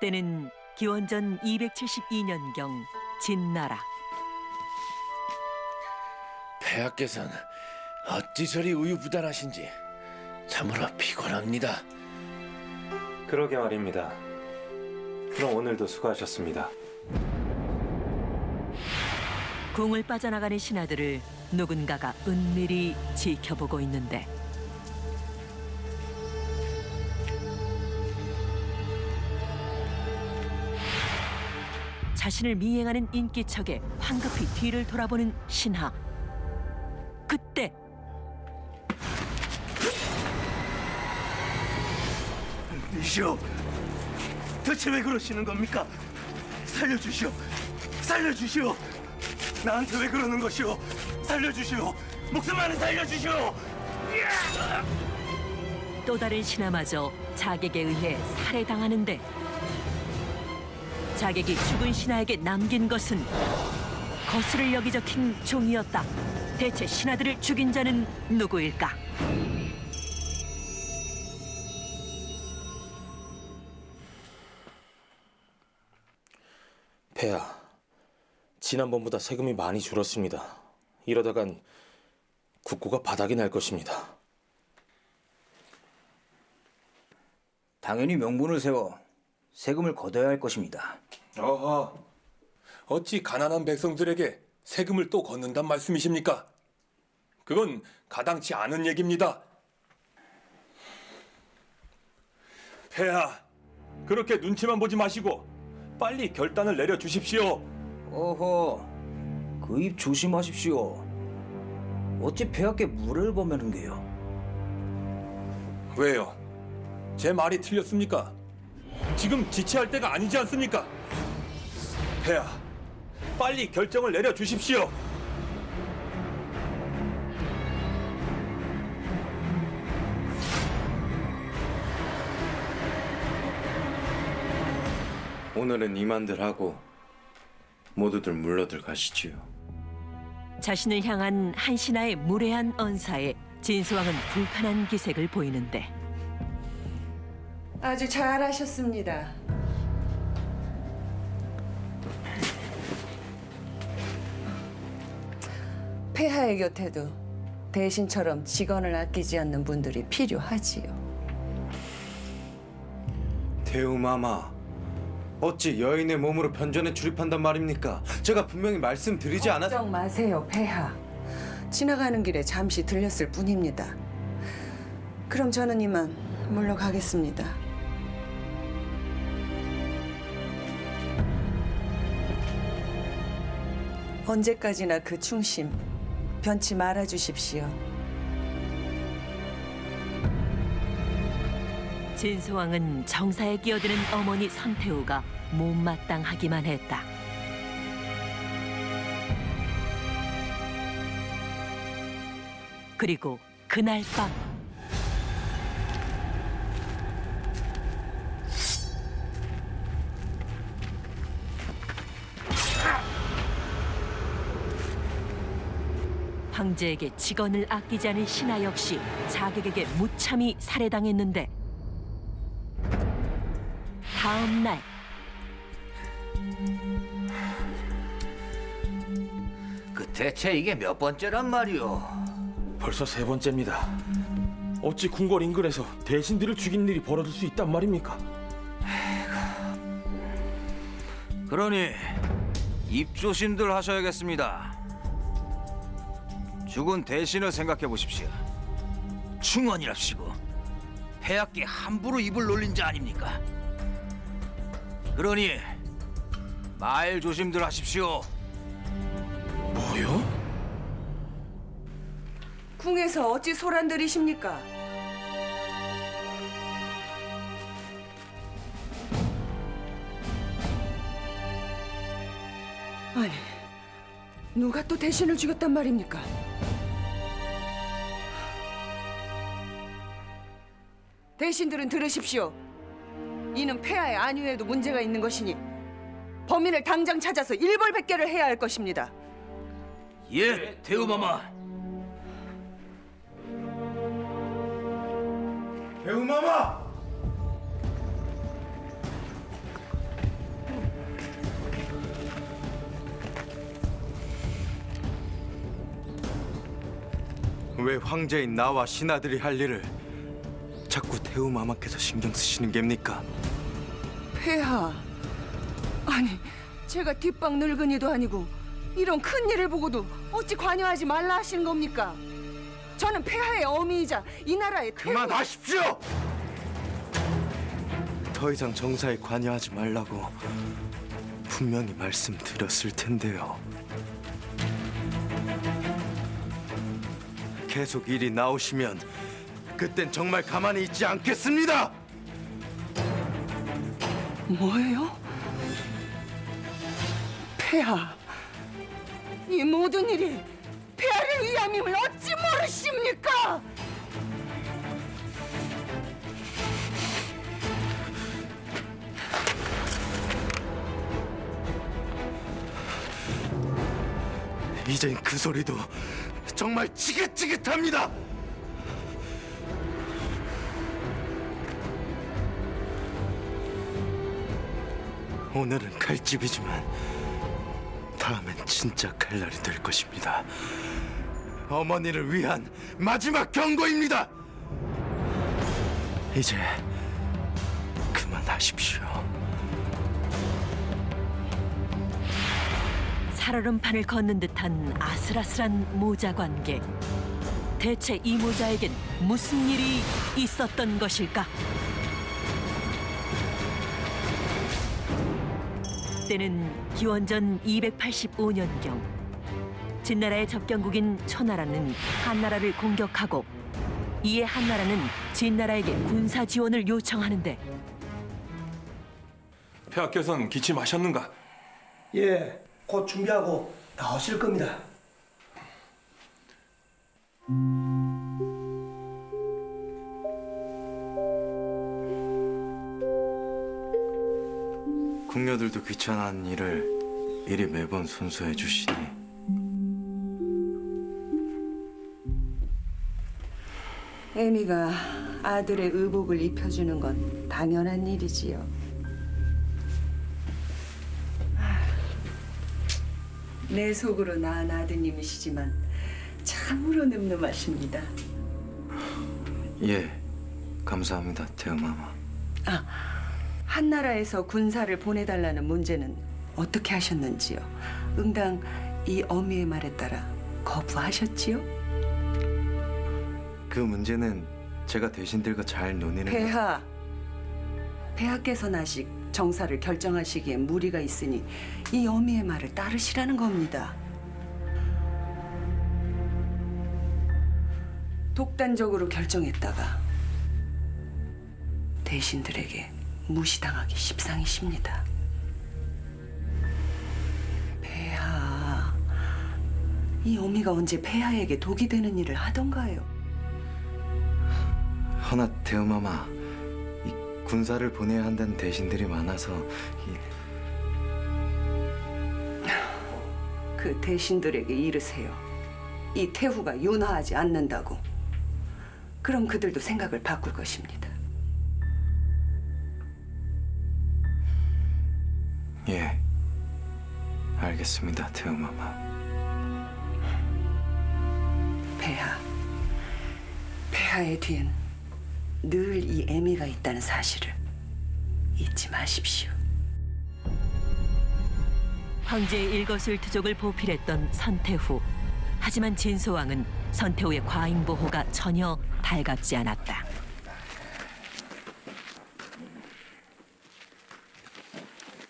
때는 기원전 272년경 진나라. 폐하께서는 어찌 저리 우유부단하신지 참으로 피곤합니다. 그러게 말입니다. 그럼 오늘도 수고하셨습니다. 궁을 빠져나가는 신하들을 누군가가 은밀히 지켜보고 있는데 자신을 미행하는 인기척에 황급히 뒤를 돌아보는 신하. 그때 이시오, 대체 왜 그러시는 겁니까? 살려주시오, 살려주시오. 나한테 왜 그러는 것이오? 살려주시오, 목숨만은 살려주시오. 또 다른 신하마저 자객에 의해 살해당하는데 자객이 죽은 신하에게 남긴 것은 거스를 여기 적힌 종이었다. 대체 신하들을 죽인 자는 누구일까? 폐하, 지난번보다 세금이 많이 줄었습니다. 이러다간 국고가 바닥이 날 것입니다. 당연히 명분을 세워 세금을 걷어야 할 것입니다. 어허, 어찌 가난한 백성들에게 세금을 또 걷는단 말씀이십니까? 그건 가당치 않은 얘기입니다. 폐하, 그렇게 눈치만 보지 마시고 빨리 결단을 내려 주십시오. 어허, 그 입 조심하십시오. 어찌 폐하께 물을 범하는 게요? 왜요? 제 말이 틀렸습니까? 지금 지체할 때가 아니지 않습니까? 폐하, 빨리 결정을 내려 주십시오. 오늘은 이만들 하고 모두들 물러들 가시지요. 자신을 향한 한 신하의 무례한 언사에 진수왕은 불편한 기색을 보이는데 아주 잘하셨습니다. 폐하의 곁에도 대신처럼 직원을 아끼지 않는 분들이 필요하지요. 대우마마, 어찌 여인의 몸으로 변전에 출입한단 말입니까? 제가 분명히 말씀드리지 않았... 걱정 마세요, 폐하. 지나가는 길에 잠시 들렸을 뿐입니다. 그럼 저는 이만 물러가겠습니다. 언제까지나 그 충심 변치 말아 주십시오. 진수왕은 정사에 끼어드는 어머니 선태우가 못마땅하기만 했다. 그리고 그날 밤 황제에게 직언을 아끼지 않은 신하 역시 자객에게 무참히 살해당했는데 다음 날 그 대체 이게 몇 번째란 말이오? 벌써 세 번째입니다. 어찌 궁궐 인근에서 대신들을 죽인 일이 벌어질 수 있단 말입니까? 그러니 입조심들 하셔야겠습니다. 죽은 대신을 생각해 보십시오. 충원이랍시고 폐하께 함부로 입을 놀린 자 아닙니까? 그러니 말 조심들 하십시오. 뭐요? 궁에서 어찌 소란들이십니까? 아니, 누가 또 대신을 죽였단 말입니까? 대신들은 들으십시오. 이는 폐하의 안위에도 문제가 있는 것이니 범인을 당장 찾아서 일벌백계를 해야 할 것입니다. 예, 대우마마. 배우마마! 왜 황제인 나와 신하들이 할 일을 자꾸 태우마마께서 신경 쓰시는 겁니까? 폐하, 아니 제가 뒷방 늙은이도 아니고 이런 큰 일을 보고도 어찌 관여하지 말라 하시는 겁니까? 저는 폐하의 어미이자 이 나라의 태후... 그만하십시오! 더 이상 정사에 관여하지 말라고 분명히 말씀드렸을 텐데요. 계속 일이 나오시면 그땐 정말 가만히 있지 않겠습니다. 뭐예요? 폐하, 이 모든 일이 폐하를 위함임을 어찌 모르십니까? 이젠 그 소리도 정말 지긋지긋합니다. 오늘은 칼집이지만 다음엔 진짜 칼날이 될 것입니다. 어머니를 위한 마지막 경고입니다. 이제 그만하십시오. 살얼음판을 걷는 듯한 아슬아슬한 모자 관계. 대체 이 모자에겐 무슨 일이 있었던 것일까? 때는 기원전 285년경 진나라의 접경국인 초나라는 한나라를 공격하고 이에 한나라는 진나라에게 군사 지원을 요청하는데 폐하께서는 기침하셨는가? 예, 곧 준비하고 나오실 겁니다. 궁녀들도 귀찮아하는 일을 이리 매번 순수해 주시니 애미가 아들의 의복을 입혀주는 건 당연한 일이지요. 내 속으로 낳은 아드님이시지만 참으로 늠름하십니다. 예, 감사합니다, 태음마마. 한나라에서 군사를 보내달라는 문제는 어떻게 하셨는지요? 응당 이 어미의 말에 따라 거부하셨지요? 그 문제는 제가 대신들과 잘 논의는 폐하께서는 아직 정사를 결정하시기에 무리가 있으니 이 어미의 말을 따르시라는 겁니다. 독단적으로 결정했다가 대신들에게 무시당하기 십상이십니다. 폐하, 이 어미가 언제 폐하에게 독이 되는 일을 하던가요? 허나 태음마마, 이 군사를 보내야 한다는 대신들이 많아서 그 대신들에게 이르세요. 이 태후가 윤화하지 않는다고. 그럼 그들도 생각을 바꿀 것입니다. 예, 알겠습니다, 태음마마. 폐하의 뒤엔 늘 이 애미가 있다는 사실을 잊지 마십시오. 황제의 일거수일투족을 보필했던 선태후. 하지만 진소왕은 선태후의 과잉 보호가 전혀 달갑지 않았다.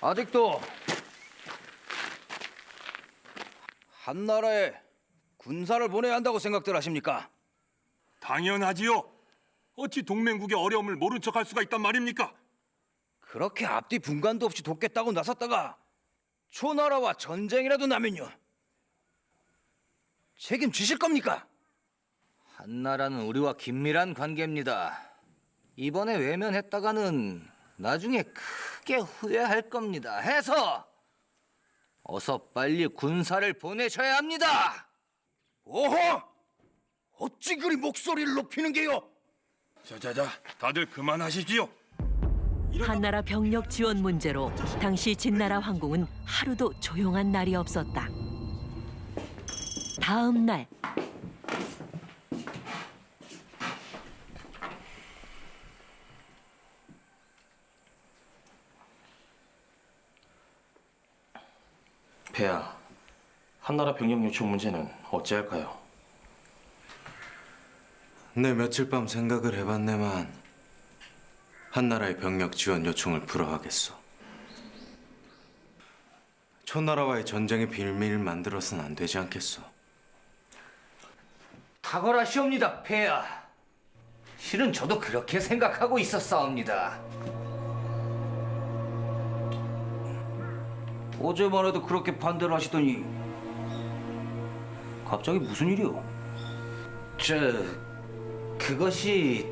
아직도 한나라에 군사를 보내야 한다고 생각들 하십니까? 당연하지요. 어찌 동맹국의 어려움을 모른 척할 수가 있단 말입니까? 그렇게 앞뒤 분간도 없이 돕겠다고 나섰다가 초나라와 전쟁이라도 나면요, 책임지실 겁니까? 한나라는 우리와 긴밀한 관계입니다. 이번에 외면했다가는 나중에 크게 후회할 겁니다. 해서 어서 빨리 군사를 보내셔야 합니다. 오호! 어찌 그리 목소리를 높이는 게요? 자자자, 다들 그만하시지요. 한나라 병력 지원 문제로 당시 진나라 황궁은 하루도 조용한 날이 없었다. 다음 날 폐하, 한나라 병력 요청 문제는 어찌할까요? 내 며칠 밤 생각을 해봤네만 한나라의 병력 지원 요청을 불허하겠소. 초나라와의 전쟁의 빌미를 만들어서는 안 되지 않겠소. 탁월하시옵니다, 폐하. 실은 저도 그렇게 생각하고 있었사옵니다. 어제만 해도 그렇게 반대를 하시더니 갑자기 무슨 일이요? 그것이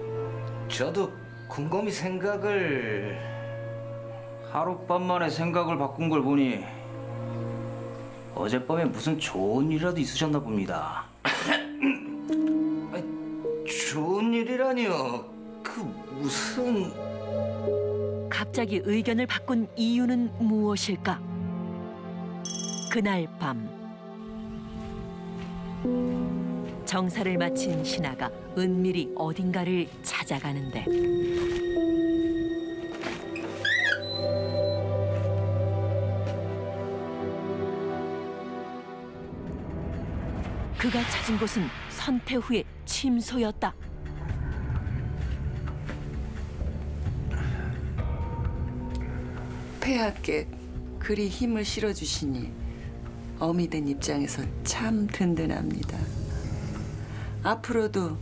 저도 곰곰이 생각을 하룻밤 만에 생각을 바꾼 걸 보니 어젯밤에 무슨 좋은 일이라도 있으셨나 봅니다. 좋은 일이라니요? 그 무슨... 갑자기 의견을 바꾼 이유는 무엇일까? 그날 밤 정사를 마친 신하가 은밀히 어딘가를 찾아가는데 그가 찾은 곳은 선태후의 침소였다. 폐하께 그리 힘을 실어주시니 어미된 입장에서 참 든든합니다. 앞으로도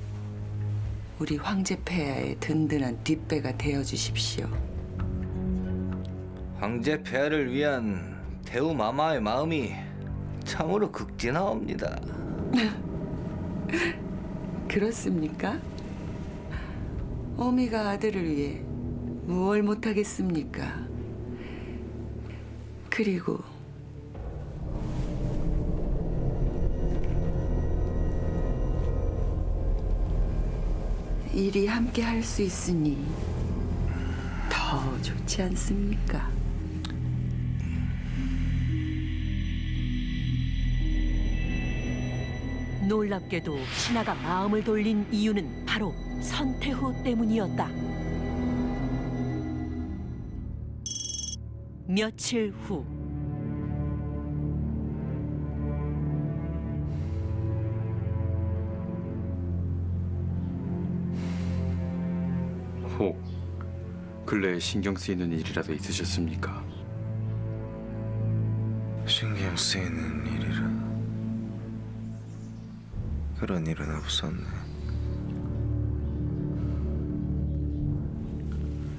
우리 황제 폐하의 든든한 뒷배가 되어 주십시오. 황제 폐하를 위한 태우 마마의 마음이 참으로 극진하옵니다. 그렇습니까? 어미가 아들을 위해 무얼 못하겠습니까? 그리고 일이 함께 할 수 있으니 더 좋지 않습니까? 놀랍게도 신하가 마음을 돌린 이유는 바로 선태후 때문이었다. 며칠 후 혹 근래에 신경 쓰이는 일이라도 있으셨습니까? 신경 쓰이는 일이라 그런 일은 없었네.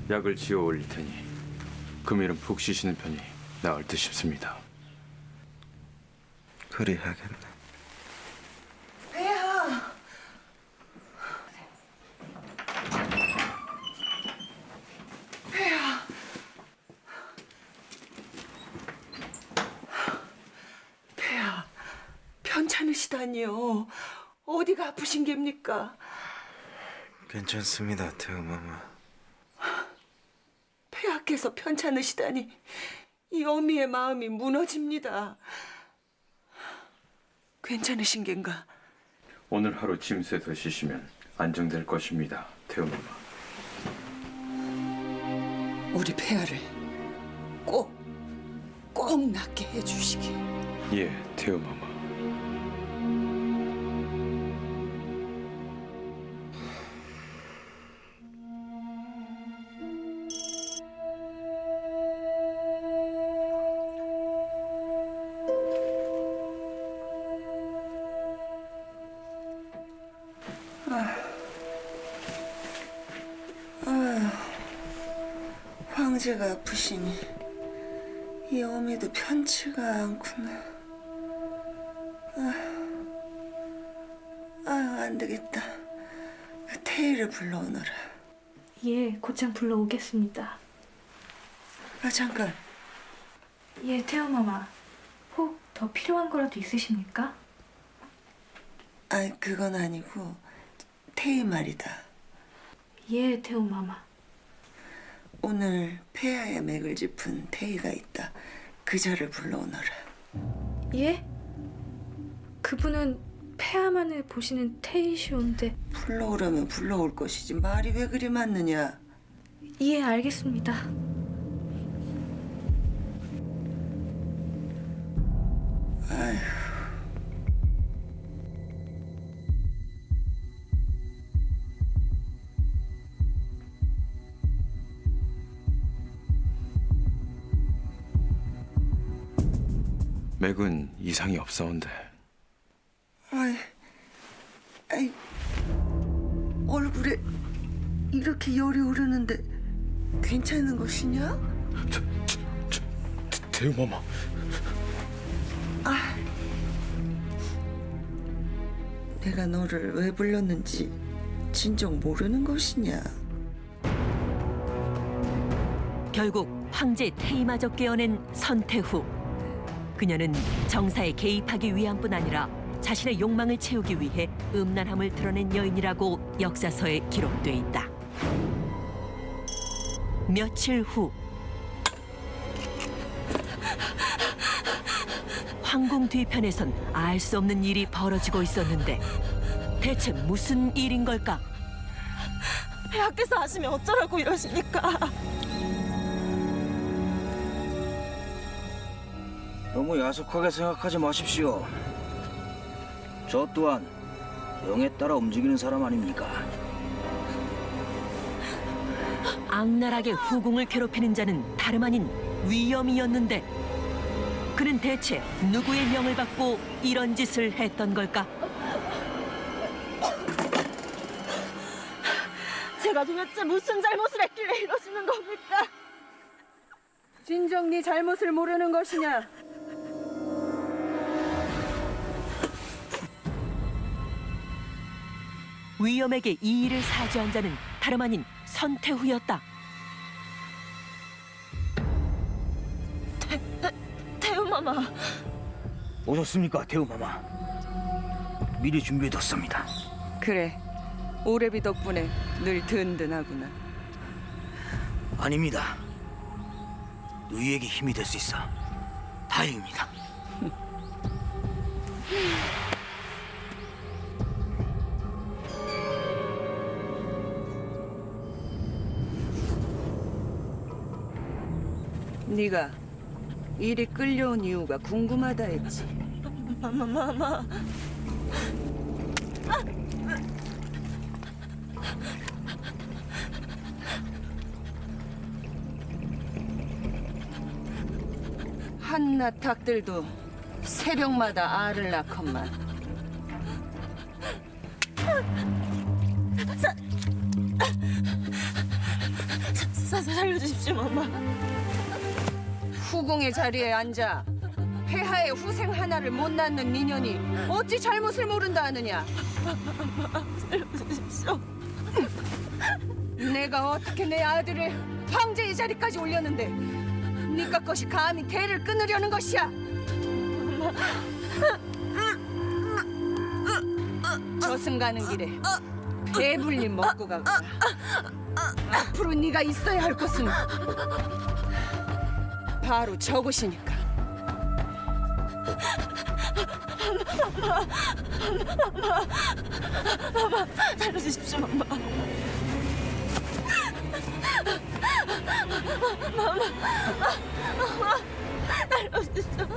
약을 지어 올릴 테니 금일은 푹 쉬시는 편이 나을 듯 싶습니다. 그리 하겠네. 폐하, 편찮으시다니요. 어디가 아프신 geb니까? 괜찮습니다, 태우마마. 폐하께서 편찮으시다니 이 어미의 마음이 무너집니다. 괜찮으신 겐가? 오늘 하루 짐수에서 쉬시면 안정될 것입니다, 태우마마. 우리 폐하를 꼭 낫게 해주시기. 예, 태우마마. 황제가 아프시니 이 어미도 편치가 않구나. 안 되겠다. 태희를 불러오너라. 예, 곧장 불러오겠습니다. 잠깐. 예, 태우마마. 혹 더 필요한 거라도 있으십니까? 그건 아니고 태희 말이다. 예, 태우마마. 오늘 폐하의 맥을 짚은 태희가 있다. 그자를 불러오너라. 예? 그분은 폐하만을 보시는 태이시온데. 불러오려면 불러올 것이지 말이 왜 그리 많느냐. 예, 알겠습니다. 맥은 이상이 없사온데. 아이, 얼굴에 이렇게 열이 오르는데 괜찮은 것이냐? 대우마마. 내가 너를 왜 불렀는지 진정 모르는 것이냐? 결국 황제 태희마저 깨어낸 선태후. 그녀는 정사에 개입하기 위함뿐 아니라 자신의 욕망을 채우기 위해 음란함을 드러낸 여인이라고 역사서에 기록돼 있다. 며칠 후 황궁 뒤편에선 알 수 없는 일이 벌어지고 있었는데 대체 무슨 일인 걸까? 폐하께서 아시면 어쩌라고 이러십니까? 너무 야속하게 생각하지 마십시오. 저 또한 영에 따라 움직이는 사람 아닙니까? 악랄하게 후궁을 괴롭히는 자는 다름 아닌 위엄이었는데 그는 대체 누구의 명을 받고 이런 짓을 했던 걸까? 제가 도대체 무슨 잘못을 했길래 이러시는 겁니까? 진정 네 잘못을 모르는 것이냐? 위엄에게 이 일을 사주한 자는 다름 아닌 선태후였다. 태우마마. 오셨습니까, 대우마마? 미리 준비해뒀습니다. 그래, 오래비 덕분에 늘 든든하구나. 아닙니다. 누이에게 힘이 될 수 있어 다행입니다. 네가 이리 끌려온 이유가 궁금하다 했지. 마마. 한낱 닭들도 새벽마다 알을 낳건만. 살려주십시오, 마마. 후궁의 자리에 앉아 폐하의 후생 하나를 못 낳는 미년이 어찌 잘못을 모른다 하느냐? 살려주십시오. 내가 어떻게 내 아들을 황제의 자리까지 올렸는데 니까 것이 감히 대를 끊으려는 것이야? 저승 가는 길에 배불리 먹고 가거라. 앞으로 네가 있어야 할 곳은 바로 저곳이니까. 마마, 살려주십시오, 마마. 마마, 살려주십시오.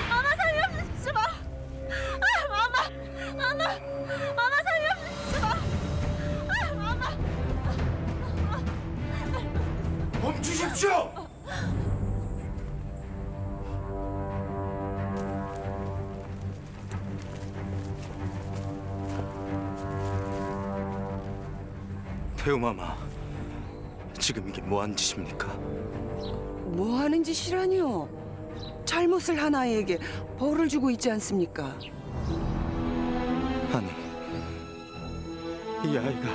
마마, 살려주십시오. 마마, 살려주십시오. 마마. 멈추십시오! 태우마마, 지금 이게 뭐하는 짓입니까? 뭐 하는 짓이라니요? 잘못을 한 아이에게 벌을 주고 있지 않습니까? 아니, 이 아이가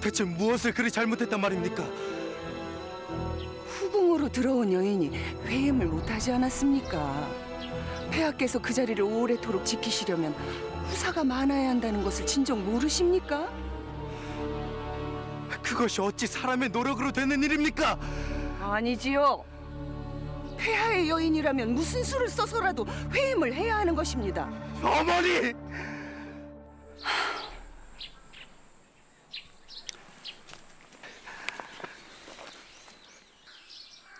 대체 무엇을 그리 잘못했단 말입니까? 후궁으로 들어온 여인이 회임을 못하지 않았습니까? 폐하께서 그 자리를 오래도록 지키시려면 후사가 많아야 한다는 것을 진정 모르십니까? 그것이 어찌 사람의 노력으로 되는 일입니까? 아니지요. 폐하의 여인이라면 무슨 수를 써서라도 회임을 해야 하는 것입니다. 어머니!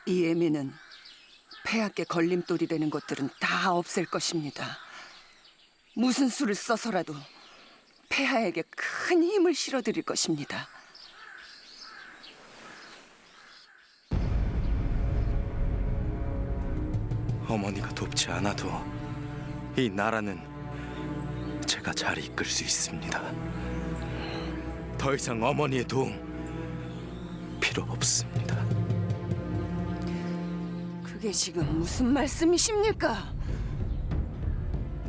이 애미는 폐하께 걸림돌이 되는 것들은 다 없앨 것입니다. 무슨 수를 써서라도 폐하에게 큰 힘을 실어드릴 것입니다. 어머니가 돕지 않아도 이 나라는 제가 잘 이끌 수 있습니다. 더 이상 어머니의 도움 필요 없습니다. 그게 지금 무슨 말씀이십니까?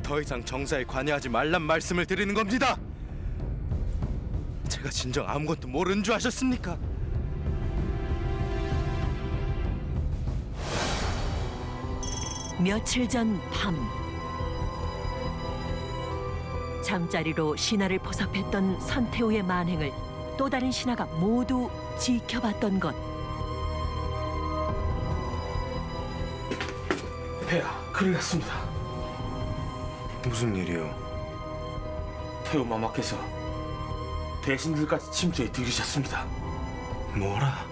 더 이상 정사에 관여하지 말란 말씀을 드리는 겁니다. 제가 진정 아무것도 모르는 줄 아셨습니까? 며칠 전 밤, 잠자리로 신하를 포섭했던 선태후의 만행을 또 다른 신하가 모두 지켜봤던 것. 폐하, 큰일 났습니다. 무슨 일이요? 태우 마마께서 대신들까지 침투에 들이셨습니다. 뭐라?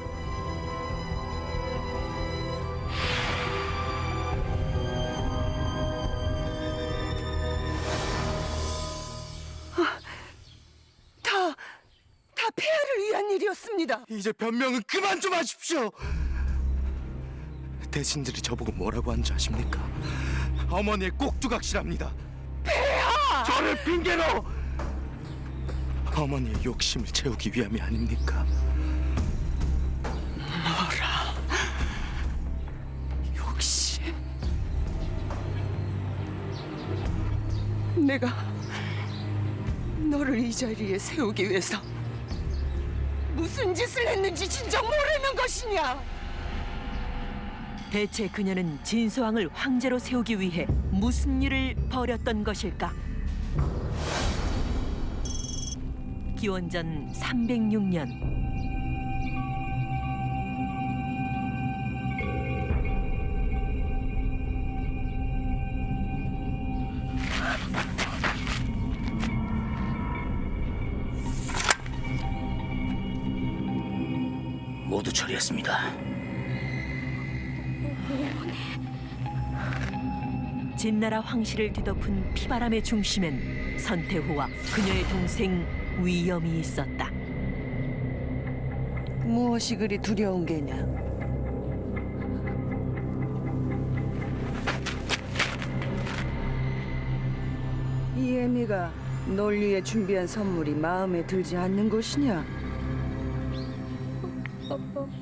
다 폐하를 위한 일이었습니다. 이제 변명은 그만 좀 하십시오. 대신들이 저보고 뭐라고 하는지 아십니까? 어머니의 꼭두각시랍니다. 폐하! 저를 핑계로 어머니의 욕심을 채우기 위함이 아닙니까? 뭐라? 욕심? 내가 너를 이 자리에 세우기 위해서 무슨 짓을 했는지 진정 모르는 것이냐? 대체 그녀는 진소왕을 황제로 세우기 위해 무슨 일을 벌였던 것일까? 기원전 306년 모두 처리했습니다. 진나라 황실을 뒤덮은 피바람의 중심엔 선태후와 그녀의 동생 위엄이 있었다. 무엇이 그리 두려운 게냐? 이 애미가 널 위해 준비한 선물이 마음에 들지 않는 것이냐?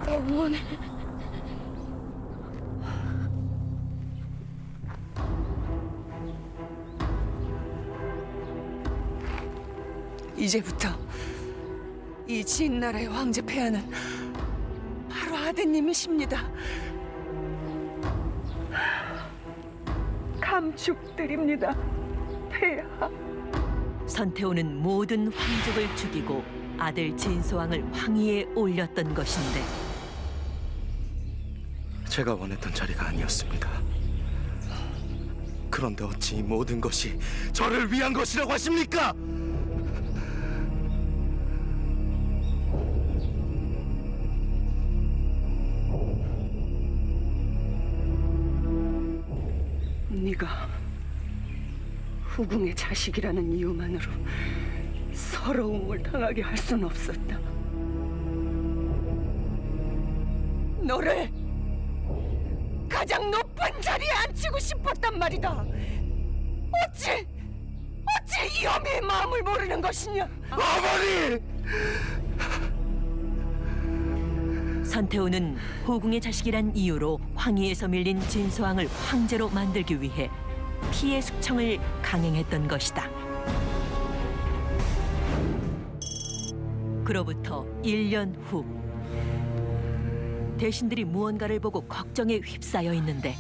어머니. 이제부터 이 진나라의 황제 폐하는 바로 아드님이십니다. 감축드립니다, 폐하. 선태후는 모든 황족을 죽이고 아들 진소왕을 황위에 올렸던 것인데 제가 원했던 자리가 아니었습니다. 그런데 어찌 이 모든 것이 저를 위한 것이라고 하십니까? 네가 후궁의 자식이라는 이유만으로 서러움을 당하게 할 순 없었다. 너를 가장 높은 자리에 앉히고 싶었단 말이다. 어찌 이 어미의 마음을 모르는 것이냐? 어머니! 선태후는 후궁의 자식이란 이유로 황위에서 밀린 진소왕을 황제로 만들기 위해 피해 숙청을 강행했던 것이다. 그로부터 1년 후 대신들이 무언가를 보고 걱정에 휩싸여 있는데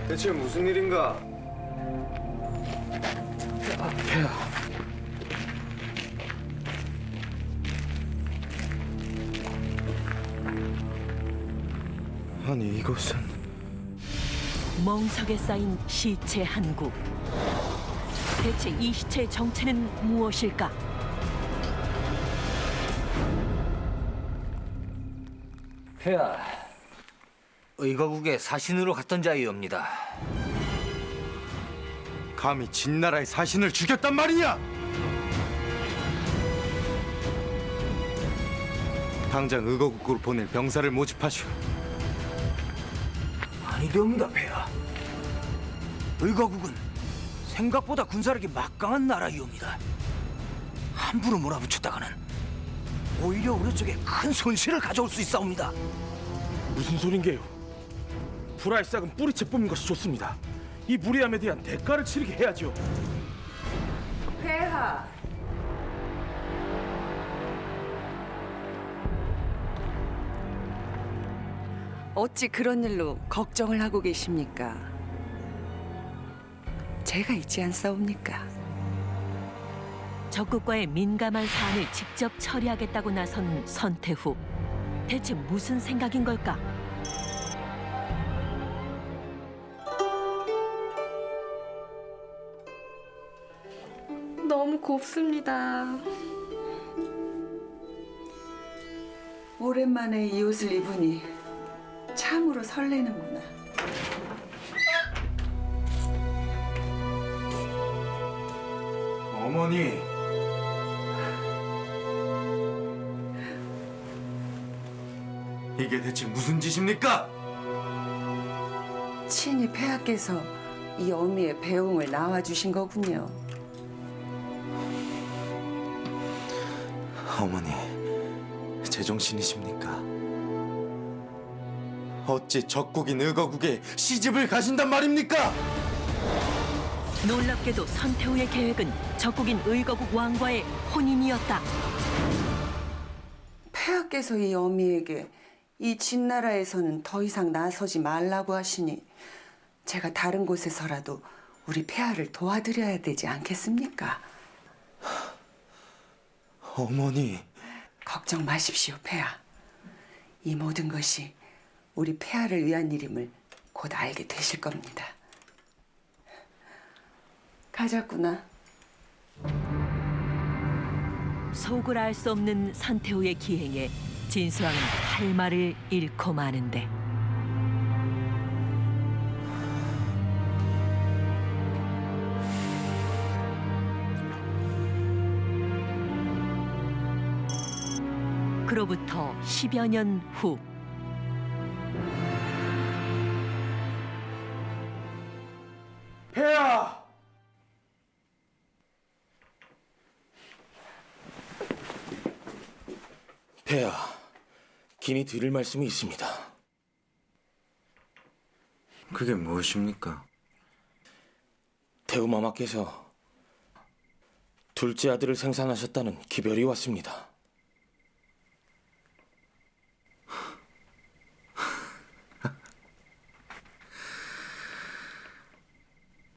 대체 무슨 일인가? 폐하, 아니 이곳은 멍석에 쌓인 시체 한 구. 대체 이 시체의 정체는 무엇일까? 폐하, 의거국에 사신으로 갔던 자이옵니다. 감히 진나라의 사신을 죽였단 말이냐? 당장 의거국으로 보낼 병사를 모집하시오. 아니되옵니다, 폐하. 의거국은 생각보다 군사력이 막강한 나라이옵니다. 함부로 몰아붙였다가는 오히려 우리 쪽에 큰 손실을 가져올 수 있사옵니다. 무슨 소린게요? 불알싹은 뿌리채 뽑는 것이 좋습니다. 이 무리함에 대한 대가를 치르게 해야죠. 폐하. 어찌 그런 일로 걱정을 하고 계십니까? 제가 있지 않사옵니까? 적국과의 민감한 사안을 직접 처리하겠다고 나선 선태후. 대체 무슨 생각인 걸까? 너무 곱습니다. 오랜만에 이 옷을 입으니 참으로 설레는구나. 어머니. 이게 대체 무슨 짓입니까? 친히 폐하께서 이 어미의 배웅을 나와주신 거군요. 어머니, 제정신이십니까? 어찌 적국인 의거국에 시집을 가신단 말입니까? 놀랍게도 선태후의 계획은 적국인 의거국 왕과의 혼인이었다. 폐하께서 이 어미에게 이 진나라에서는 더 이상 나서지 말라고 하시니 제가 다른 곳에서라도 우리 폐하를 도와드려야 되지 않겠습니까? 어머니. 걱정 마십시오, 폐하. 이 모든 것이 우리 폐하를 위한 일임을 곧 알게 되실 겁니다. 가자꾸나. 속을 알 수 없는 선태후의 기행에 진수왕은 할 말을 잃고 마는데 그로부터 10여 년 후 폐하! 폐하, 긴히 드릴 말씀이 있습니다. 그게 무엇입니까? 태우마마께서 둘째 아들을 생산하셨다는 기별이 왔습니다.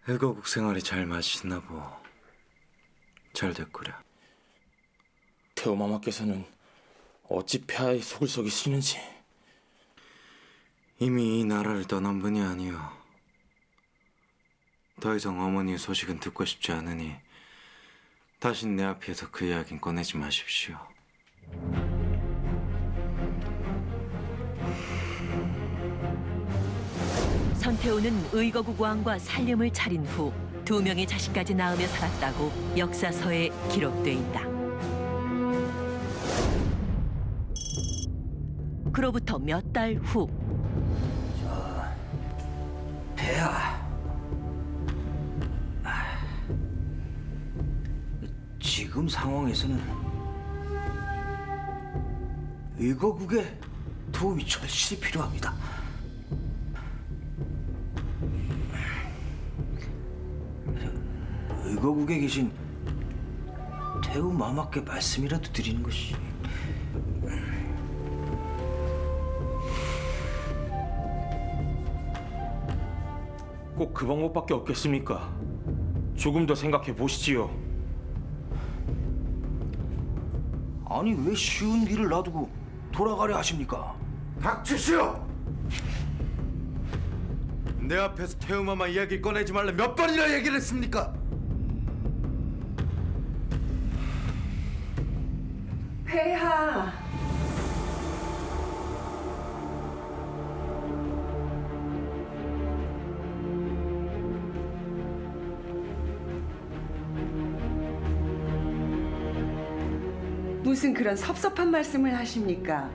의거국 생활이 잘 맞으시나 보. 잘 됐구려. 태우마마께서는 어찌 폐하의 속을 속이시는지. 이미 이 나라를 떠난 분이 아니오. 더 이상 어머니의 소식은 듣고 싶지 않으니 다신 내 앞에서 그 이야기는 꺼내지 마십시오. 선태후는 의거국 왕과 살림을 차린 후 2명의 자식까지 낳으며 살았다고 역사서에 기록돼 있다. 그로부터 몇 달 후 폐하, 지금 상황에서는 의거국의 도움이 절실히 필요합니다. 의거국에 계신 태우 마마께 말씀이라도 드리는 것이. 꼭 그 방법밖에 없겠습니까? 조금 더 생각해 보시지요. 아니 왜 쉬운 길을 놔두고 돌아가려 하십니까? 닥치시오! 내 앞에서 태우마마 이야기 꺼내지 말라 몇 번이나 얘기를 했습니까? 폐하. 무슨 그런 섭섭한 말씀을 하십니까?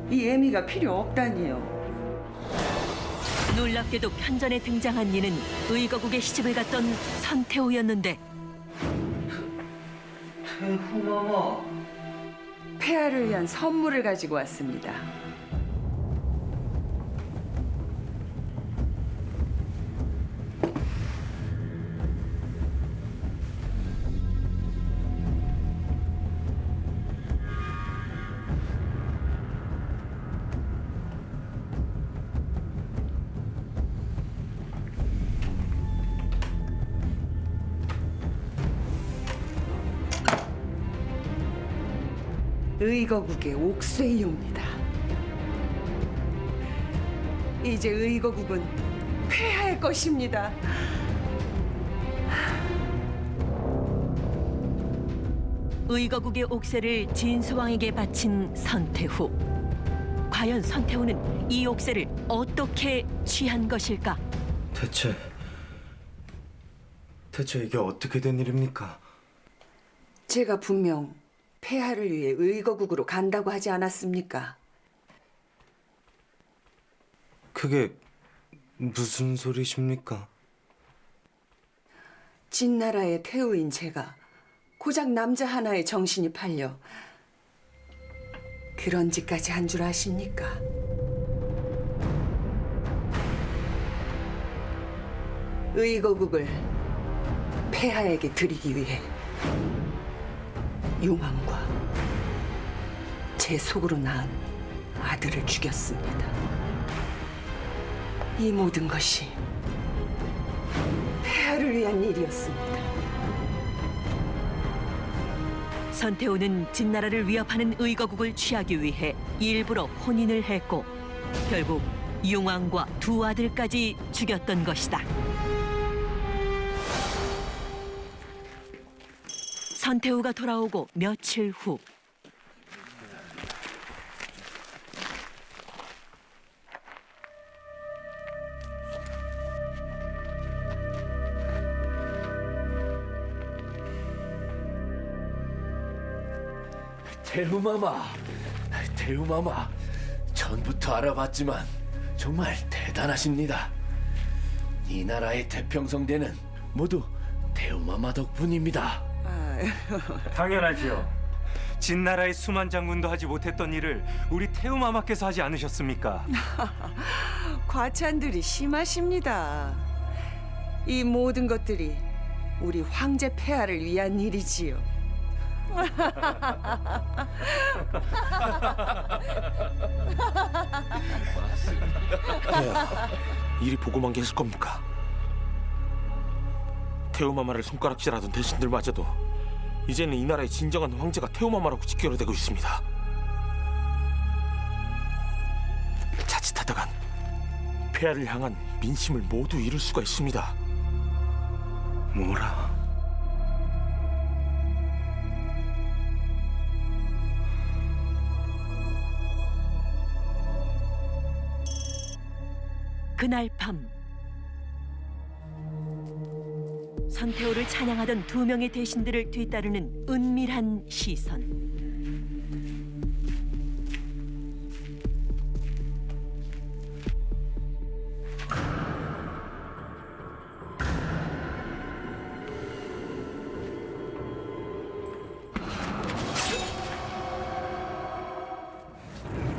이 애미가 필요 없다니요. 놀랍게도 편전에 등장한 이는 의거국에 시집을 갔던 선태우였는데 태후마마. 폐하를 위한 선물을 가지고 왔습니다. 의거국의 옥쇠이옵니다. 이제 의거국은 폐하의 것입니다. 의거국의 옥새를 진수왕에게 바친 선태후. 과연 선태후는 이 옥새를 어떻게 취한 것일까? 대체 이게 어떻게 된 일입니까? 제가 분명 폐하를 위해 의거국으로 간다고 하지 않았습니까? 그게 무슨 소리십니까? 진나라의 태우인 제가 고작 남자 하나의 정신이 팔려 그런 짓까지 한 줄 아십니까? 의거국을 폐하에게 드리기 위해 용왕과 제 속으로 낳은 아들을 죽였습니다. 이 모든 것이 폐하를 위한 일이었습니다. 선태후는 진나라를 위협하는 의거국을 취하기 위해 일부러 혼인을 했고 결국 용왕과 두 아들까지 죽였던 것이다. 선태후가 돌아오고 며칠 후 태우마마, 전부터 알아봤지만 정말 대단하십니다. 이 나라의 태평성대는 모두 태우마마 덕분입니다. 당연하지요. 진나라의 수만 장군도 하지 못했던 일을 우리 태우마마께서 하지 않으셨습니까? 과찬들이 심하십니다. 이 모든 것들이 우리 황제 폐하를 위한 일이지요. 이리 보고만 계실 겁니까? 태우마마를 손가락질하던 대신들마저도 이제는 이 나라의 진정한 황제가 태우마마라고 직결되고 있습니다. 자칫하다간 폐하를 향한 민심을 모두 잃을 수가 있습니다. 뭐라? 그날 밤 선태후를 찬양하던 두 명의 대신들을 뒤따르는 은밀한 시선.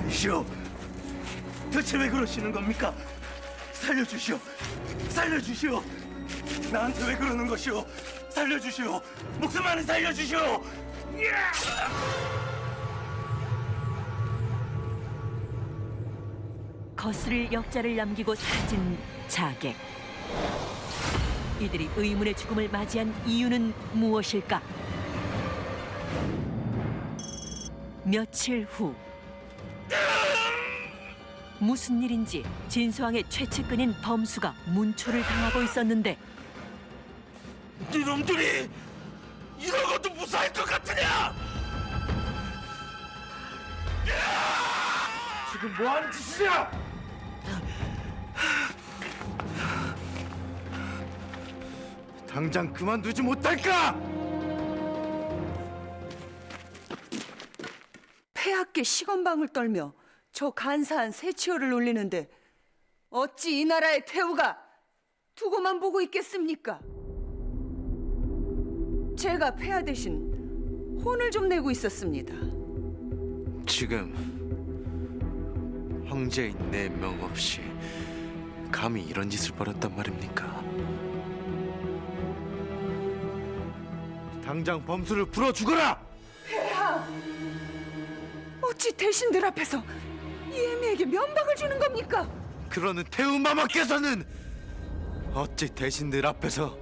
시오, 대체 왜 그러시는 겁니까? 살려주시오, 살려주시오. 나한테 왜 그러는 것이오? 살려주시오, 목숨만은 살려주시오. 거스를 역자를 남기고 사라진 자객. 이들이 의문의 죽음을 맞이한 이유는 무엇일까? 며칠 후 무슨 일인지 진수왕의 최측근인 범수가 문초를 당하고 있었는데 니놈들이 이런 것도 무사할 것 같으냐? 지금 뭐하는 짓이야? 당장 그만두지 못할까? 시건방을 떨며 저 간사한 세치어를 놀리는데 어찌 이 나라의 태우가 두고만 보고 있겠습니까? 제가 폐하 대신 혼을 좀 내고 있었습니다. 지금 황제인 내 명 없이 감히 이런 짓을 벌였단 말입니까? 당장 범수를 풀어 죽어라! 폐하! 어찌 대신들 앞에서 이애미에게 면박을 주는 겁니까? 그러는 태우마마께서는 어찌 대신들 앞에서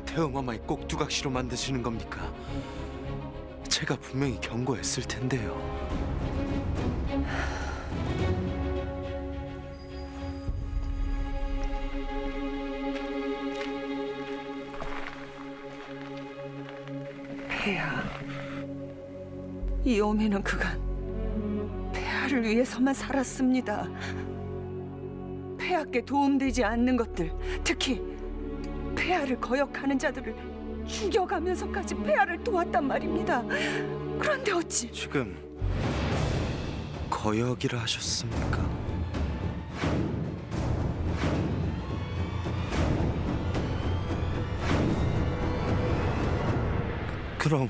태우마마의 꼭두각시로 만드시는 겁니까? 제가 분명히 경고했을 텐데요. 폐하, 이 어미는 그간 폐하를 위해서만 살았습니다. 폐하께 도움되지 않는 것들, 특히 폐하를 거역하는 자들을 죽여가면서까지 폐하를 도왔단 말입니다. 그런데 어찌 지금 거역이라 하셨습니까? 그럼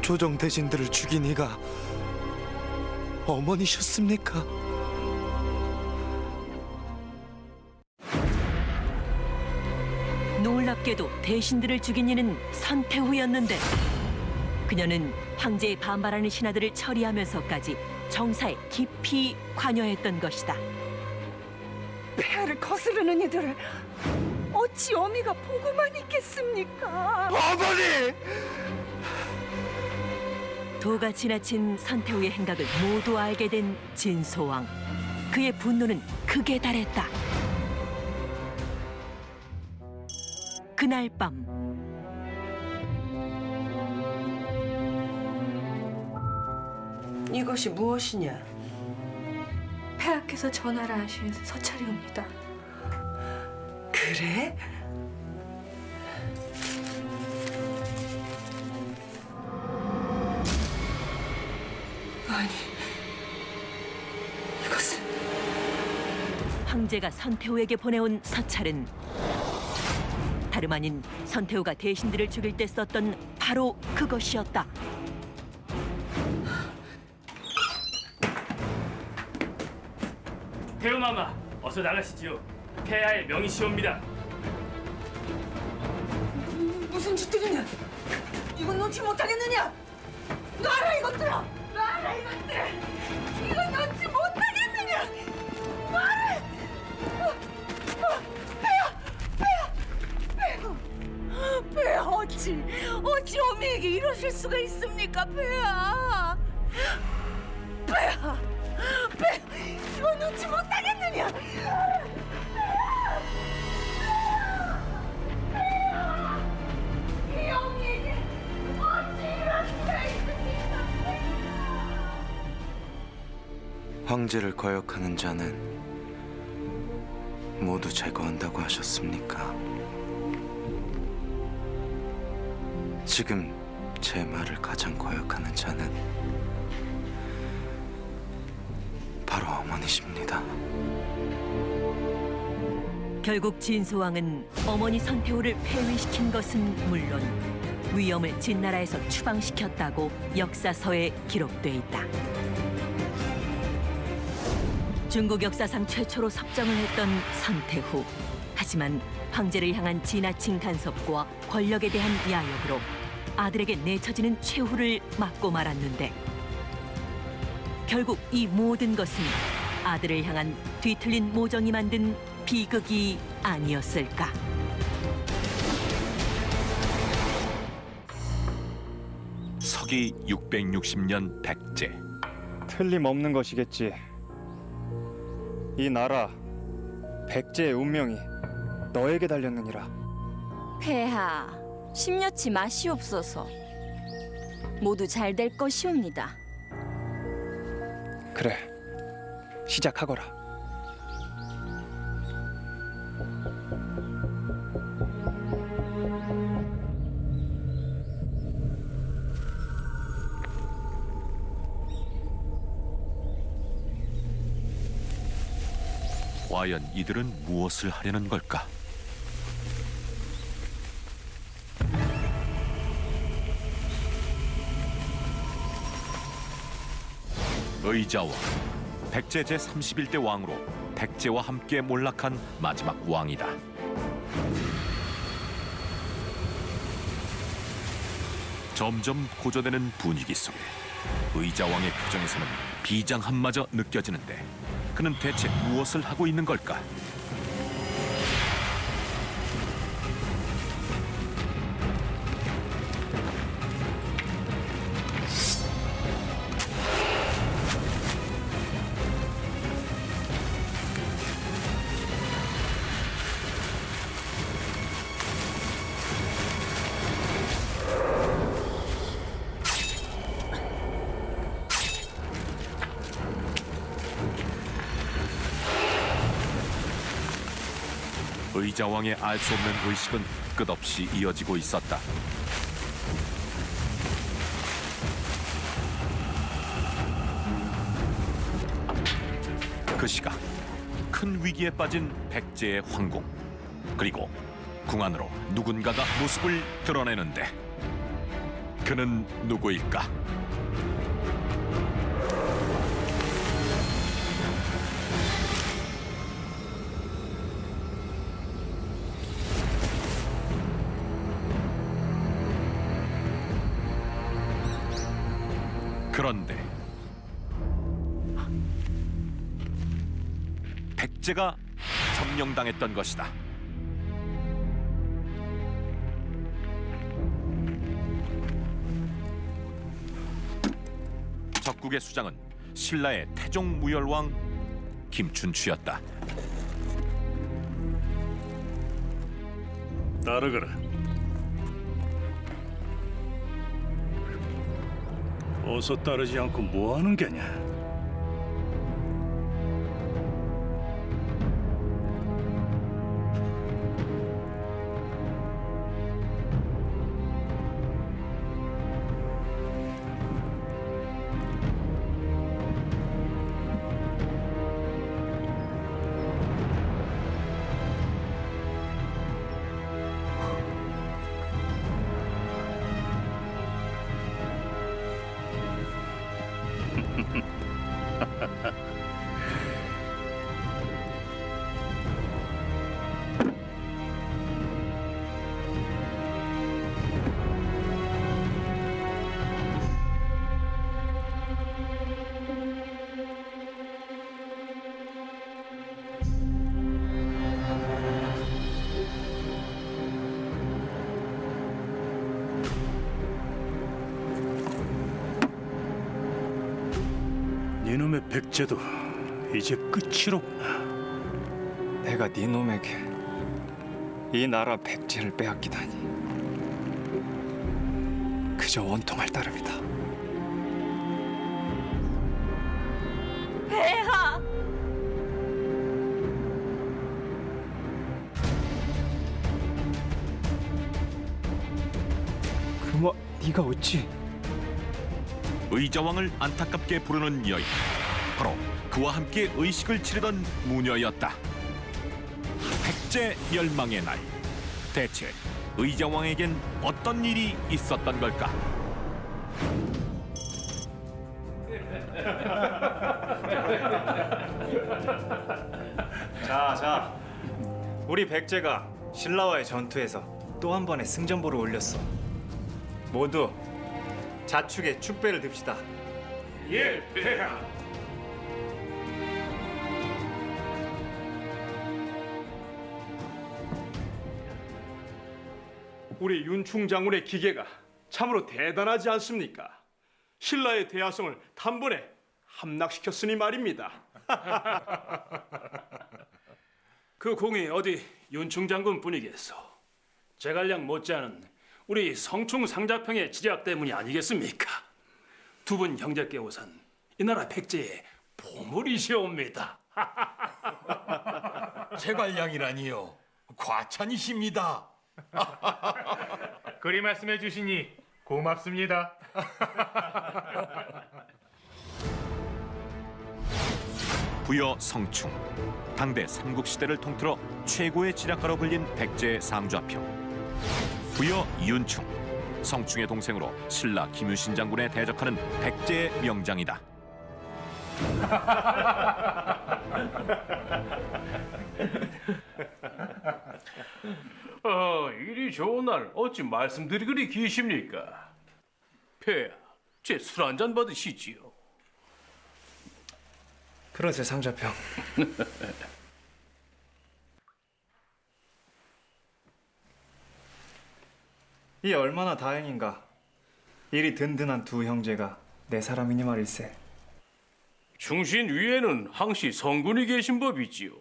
조정 대신들을 죽인 이가 어머니셨습니까? 놀랍게도 대신들을 죽인 이는 선태후였는데 그녀는 황제의 반발하는 신하들을 처리하면서까지 정사에 깊이 관여했던 것이다. 폐하를 거스르는 이들을 어찌 어미가 보고만 있겠습니까? 어머니! 도가 지나친 선태후의 행각을 모두 알게 된 진소왕. 그의 분노는 극에 달했다. 그날 밤 이것이 무엇이냐? 폐하께서 전하라 하신 서찰이옵니다. 그래? 아니, 이것은 황제가 선태후에게 보내온 서찰은 다름 아닌 선태후가 대신들을 죽일 때 썼던 바로 그것이었다. 태우마마, 어서 나가시지요. 폐하의 명이시옵니다. 무슨 짓들이냐? 이건 놓지 못하겠느냐? 놔라 이것들아! 놔라 이것들! 이건 놓지 못하겠느냐? 놔라! 폐하 어찌 어미에게 이러실 수가 있습니까, 폐하? 폐하! 이건 놓지 못하겠느냐? 이 어미에게 어찌 이럴 수가 있습니까? 황제를 거역하는 자는 모두 제거한다고 하셨습니까? 지금 제 말을 가장 거역하는 자는 바로 어머니십니다. 결국 진소왕은 어머니 선태후를 폐위시킨 것은 물론 위엄을 진나라에서 추방시켰다고 역사서에 기록돼 있다. 중국 역사상 최초로 섭정을 했던 선태후. 하지만 황제를 향한 지나친 간섭과 권력에 대한 야욕으로 아들에게 내쳐지는 최후를 맞고 말았는데 결국 이 모든 것은 아들을 향한 뒤틀린 모정이 만든 비극이 아니었을까. 서기 660년 백제. 틀림없는 것이겠지. 이 나라 백제의 운명이 너에게 달렸느니라. 폐하, 심려치 마시옵소서. 모두 잘 될 것이옵니다. 그래, 시작하거라. 과연 이들은 무엇을 하려는 걸까? 의자왕, 백제 제31대 왕으로 백제와 함께 몰락한 마지막 왕이다. 점점 고조되는 분위기 속에 의자왕의 표정에서는 비장함마저 느껴지는데 그는 대체 무엇을 하고 있는 걸까? 의자왕의 알 수 없는 의식은 끝없이 이어지고 있었다. 그 시각 큰 위기에 빠진 백제의 황궁, 그리고 궁 안으로 누군가가 모습을 드러내는데 그는 누구일까? 그런데 백제가 점령당했던 것이다. 적국의 수장은 신라의 태종 무열왕 김춘추였다. 따르거라. 어서 따르지 않고 뭐 하는 게냐? 이놈의 백제도 이제 끝이로구나. 내가 네 놈에게 이 나라 백제를 빼앗기다니. 그저 원통할 따름이다. 폐하! 그뭐 네가 어찌? 의자왕을 안타깝게 부르는 여인, 바로 그와 함께 의식을 치르던 무녀였다. 백제 멸망의 날, 대체 의자왕에겐 어떤 일이 있었던 걸까? 자, 우리 백제가 신라와의 전투에서 또 한 번의 승전보를 올렸어. 모두 자축에 축배를 듭시다. 예, 폐하. 우리 윤충 장군의 기계가 참으로 대단하지 않습니까? 신라의 대하성을 단번에 함락시켰으니 말입니다. 그 공이 어디 윤충 장군 뿐이겠소. 제갈량 못지않은 우리 성충 상자평의 지략 때문이 아니겠습니까? 두 분 형제께 우선 이 나라 백제의 보물이시옵니다. 제갈량이라니요. 과찬이십니다. 그리 말씀해 주시니 고맙습니다. 부여 성충, 당대 삼국시대를 통틀어 최고의 지략가로 불린 백제 상좌평. 부여 윤충, 성충의 동생으로 신라 김유신 장군에 대적하는 백제의 명장이다. 이리 좋은 날 어찌 말씀들이 그리 기십니까? 폐하, 제 술 한잔 받으시지요. 그러세 상좌평. 이 얼마나 다행인가. 일이 든든한 두 형제가 내 사람이니 말일세. 충신 위에는 항시 성군이 계신 법이지요.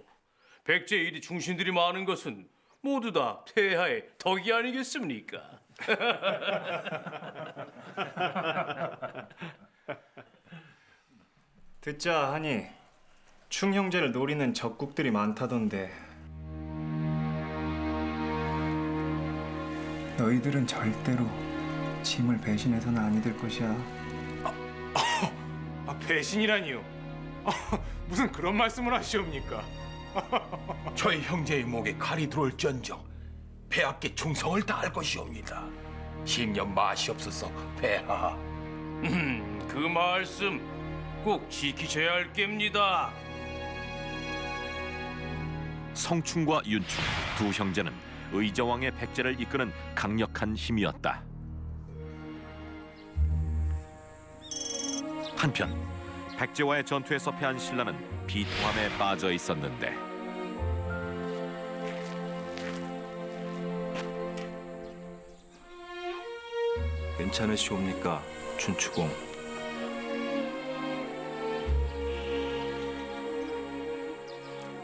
백제 일이 충신들이 많은 것은 모두 다 폐하의 덕이 아니겠습니까? 듣자 하니 충 형제를 노리는 적국들이 많다던데. 너희들은 절대로 짐을 배신해서는 아니 될 것이야. 배신이라니요? 무슨 그런 말씀을 하시옵니까? 저희 형제의 목에 칼이 들어올지언정 폐하께 충성을 다할 것이옵니다. 신념 마시옵소서, 폐하. 그 말씀 꼭 지키셔야 할 깹니다. 성충과 윤충 두 형제는 의정왕의 백제를 이끄는 강력한 힘이었다. 한편 백제와의 전투에서 패한 신라는 비통함에 빠져 있었는데 괜찮으시옵니까, 춘추공?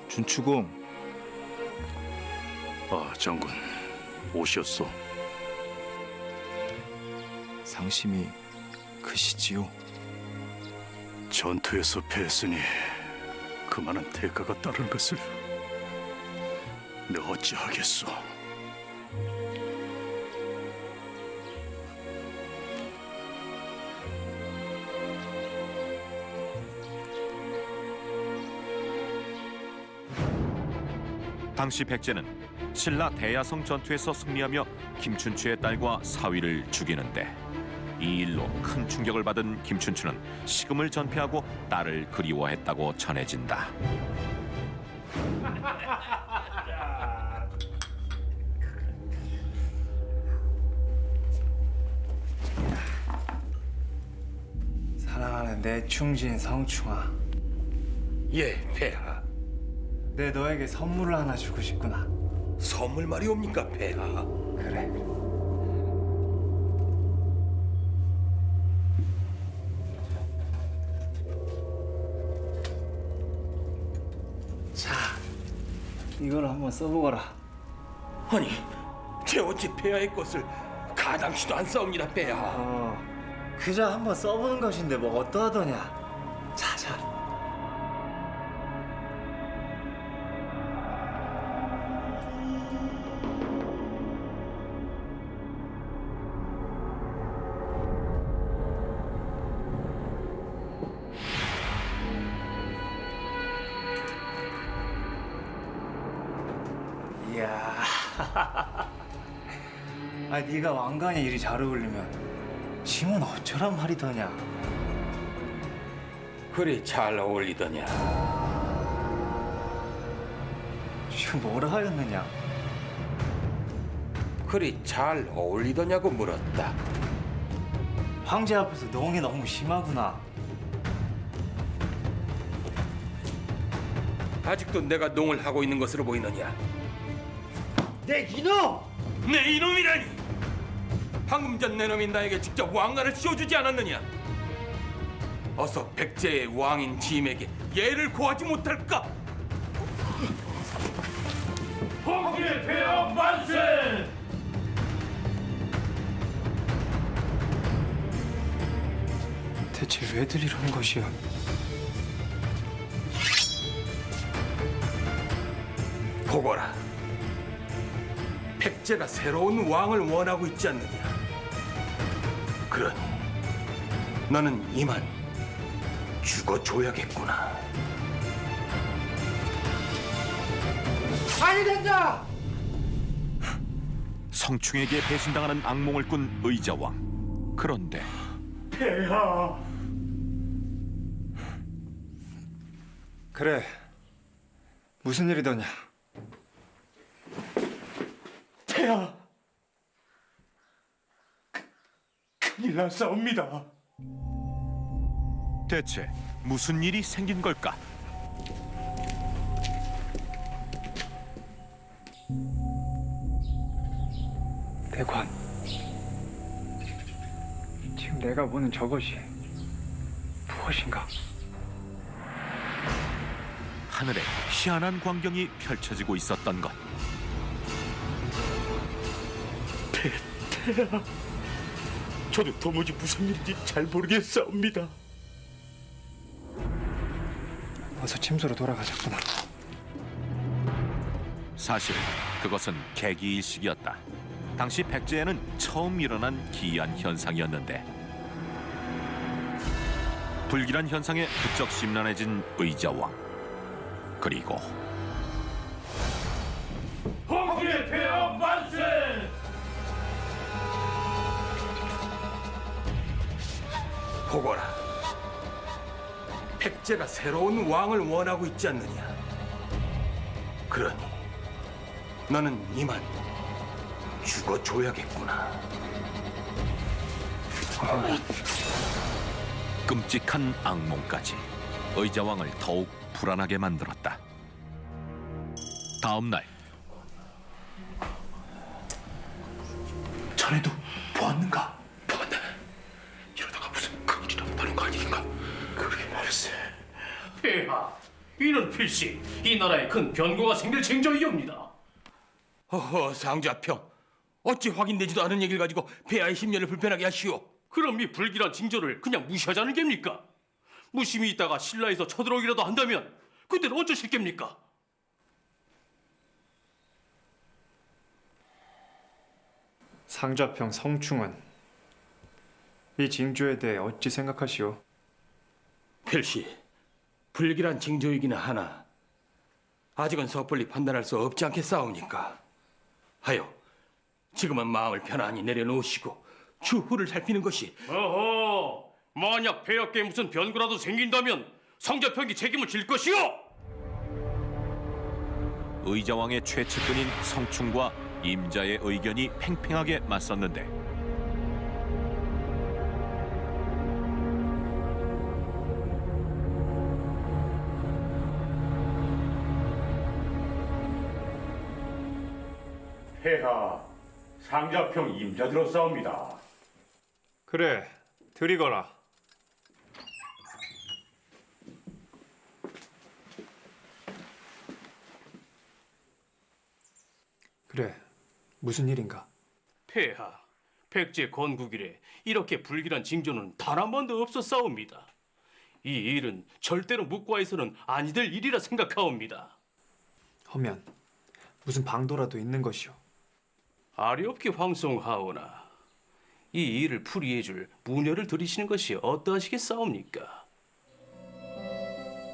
춘추공. 장군, 오셨소. 상심이 크시지요? 전투에서 패했으니 그만한 대가가 따를 것을 내 어찌하겠소. 당시 백제는 신라 대야성 전투에서 승리하며 김춘추의 딸과 사위를 죽이는데 이 일로 큰 충격을 받은 김춘추는 식음을 전폐하고 딸을 그리워했다고 전해진다. 사랑하는 내 충진 성충아. 예, 폐하. 내 너에게 선물을 하나 주고 싶구나. 선물 말이옵니까, 폐하? 그래. 자, 이걸 한번 써보거라. 아니, 제 어찌 폐하의 것을 가당치도 안 싸웁니다, 폐하. 그저 한번 써보는 것인데 뭐 어떠하더냐. 자. 이야. 네가 왕관이 이리 잘 어울리면 짐은 어쩌란 말이더냐. 그리 잘 어울리더냐. 지금 뭐라 하였느냐. 그리 잘 어울리더냐고 물었다. 황제 앞에서 농이 너무 심하구나. 아직도 내가 농을 하고 있는 것으로 보이느냐. 내 이놈! 내 이놈이라니! 방금 전 내 놈이 나에게 직접 왕관을 씌워주지 않았느냐? 어서 백제의 왕인 짐에게 예를 고하지 못할까? 황제 폐하 만세! 대체 왜들 이러는 것이야? 보거라. 백제가 새로운 왕을 원하고 있지 않느냐. 그러니 너는 이만 죽어줘야겠구나. 아니 된다. 성충에게 배신당하는 악몽을 꾼 의자왕. 그런데 폐하. 그래. 무슨 일이더냐? 폐하. 큰일 났사옵니다. 대체 무슨 일이 생긴 걸까? 대관, 지금 내가 보는 저것이 무엇인가? 하늘에 희한한 광경이 펼쳐지고 있었던 것. 폐하, 저도 도무지 무슨 일인지 잘 모르겠사옵니다. 어서 침소로 돌아가자꾸나. 사실 그것은 계기일식이었다. 당시 백제에는 처음 일어난 기이한 현상이었는데 불길한 현상에 부쩍 심란해진 의자왕. 그리고 홍길의 폐하 만세! 보거라. 백제가 새로운 왕을 원하고 있지 않느냐. 그러니 너는 이만 죽어줘야겠구나. 끔찍한 악몽까지 의자왕을 더욱 불안하게 만들었다. 다음 날 자네도 보았는가? 보았네. 이러다가 무슨 큰일이라도 나는 거 아니겠가? 그러게 말세. 폐하, 이는 필시 이 나라에 큰 변고가 생길 징조이옵니다. 어허, 상자평. 어찌 확인되지도 않은 얘기를 가지고 폐하의 심려를 불편하게 하시오. 그럼 이 불길한 징조를 그냥 무시하자는 겁니까? 무심히 있다가 신라에서 쳐들어오기라도 한다면 그때는 어쩌실 겁니까? 상좌평 성충은 이 징조에 대해 어찌 생각하시오? 필시 불길한 징조이기는 하나 아직은 섣불리 판단할 수 없지 않겠사옵니까? 하여 지금은 마음을 편안히 내려놓으시고 추후를 살피는 것이. 어허, 만약 폐하께 무슨 변고라도 생긴다면 상자평이 책임을 질 것이오! 의자왕의 최측근인 성충과 임자의 의견이 팽팽하게 맞섰는데 폐하, 상자평 임자 들었사옵니다. 그래, 드리거라. 그래, 무슨 일인가? 폐하, 백제 건국 이래 이렇게 불길한 징조는 단 한 번도 없었사옵니다. 이 일은 절대로 묵과해서는 아니 될 일이라 생각하옵니다. 허면 무슨 방도라도 있는 것이오. 아리없게 황송하오나 이 일을 풀이해줄 무녀를 들이시는 것이 어떠하시겠사옵니까?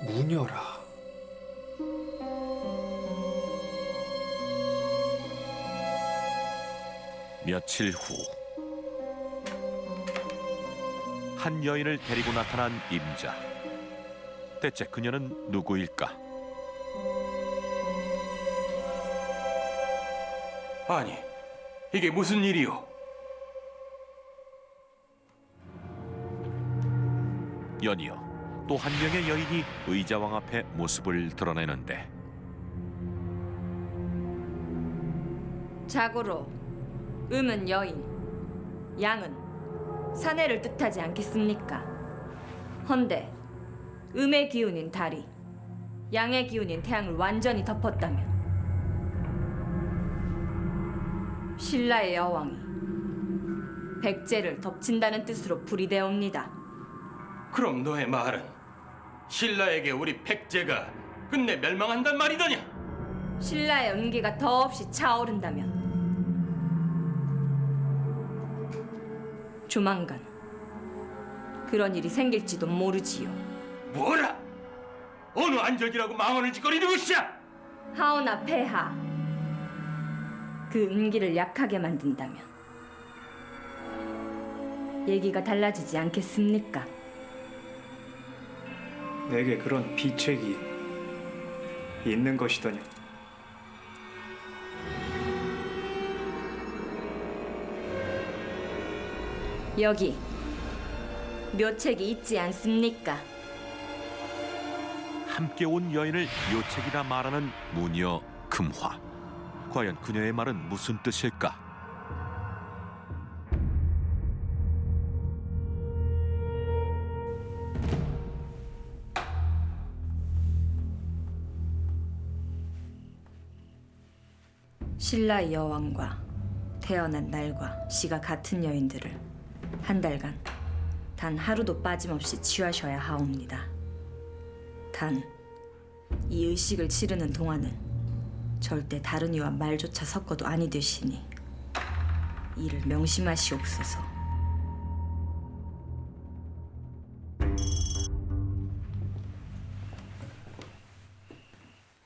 무녀라. 며칠 후 한 여인을 데리고 나타난 임자. 대체 그녀는 누구일까? 아니, 이게 무슨 일이오? 연이어 또 한 명의 여인이 의자왕 앞에 모습을 드러내는데 자고로 음은 여인, 양은 사내를 뜻하지 않겠습니까? 헌데 음의 기운인 달이 양의 기운인 태양을 완전히 덮었다면 신라의 여왕이 백제를 덮친다는 뜻으로 풀이되옵니다. 그럼 너의 말은 신라에게 우리 백제가 끝내 멸망한단 말이더냐? 신라의 음기가 더없이 차오른다면 조만간 그런 일이 생길지도 모르지요. 뭐라? 어느 안적이라고 망언을 짓거리는 것이야? 하오나 폐하, 그 은기를 약하게 만든다면 얘기가 달라지지 않겠습니까? 내게 그런 비책이 있는 것이더냐? 여기 묘책이 있지 않습니까? 함께 온 여인을 묘책이라 말하는 무녀 금화. 과연 그녀의 말은 무슨 뜻일까? 신라의 여왕과 태어난 날과 시가 같은 여인들을 한 달간 단 하루도 빠짐없이 취하셔야 하옵니다. 단 이 의식을 치르는 동안은 절대 다른 이와 말조차 섞어도 아니 되시니 이를 명심하시옵소서.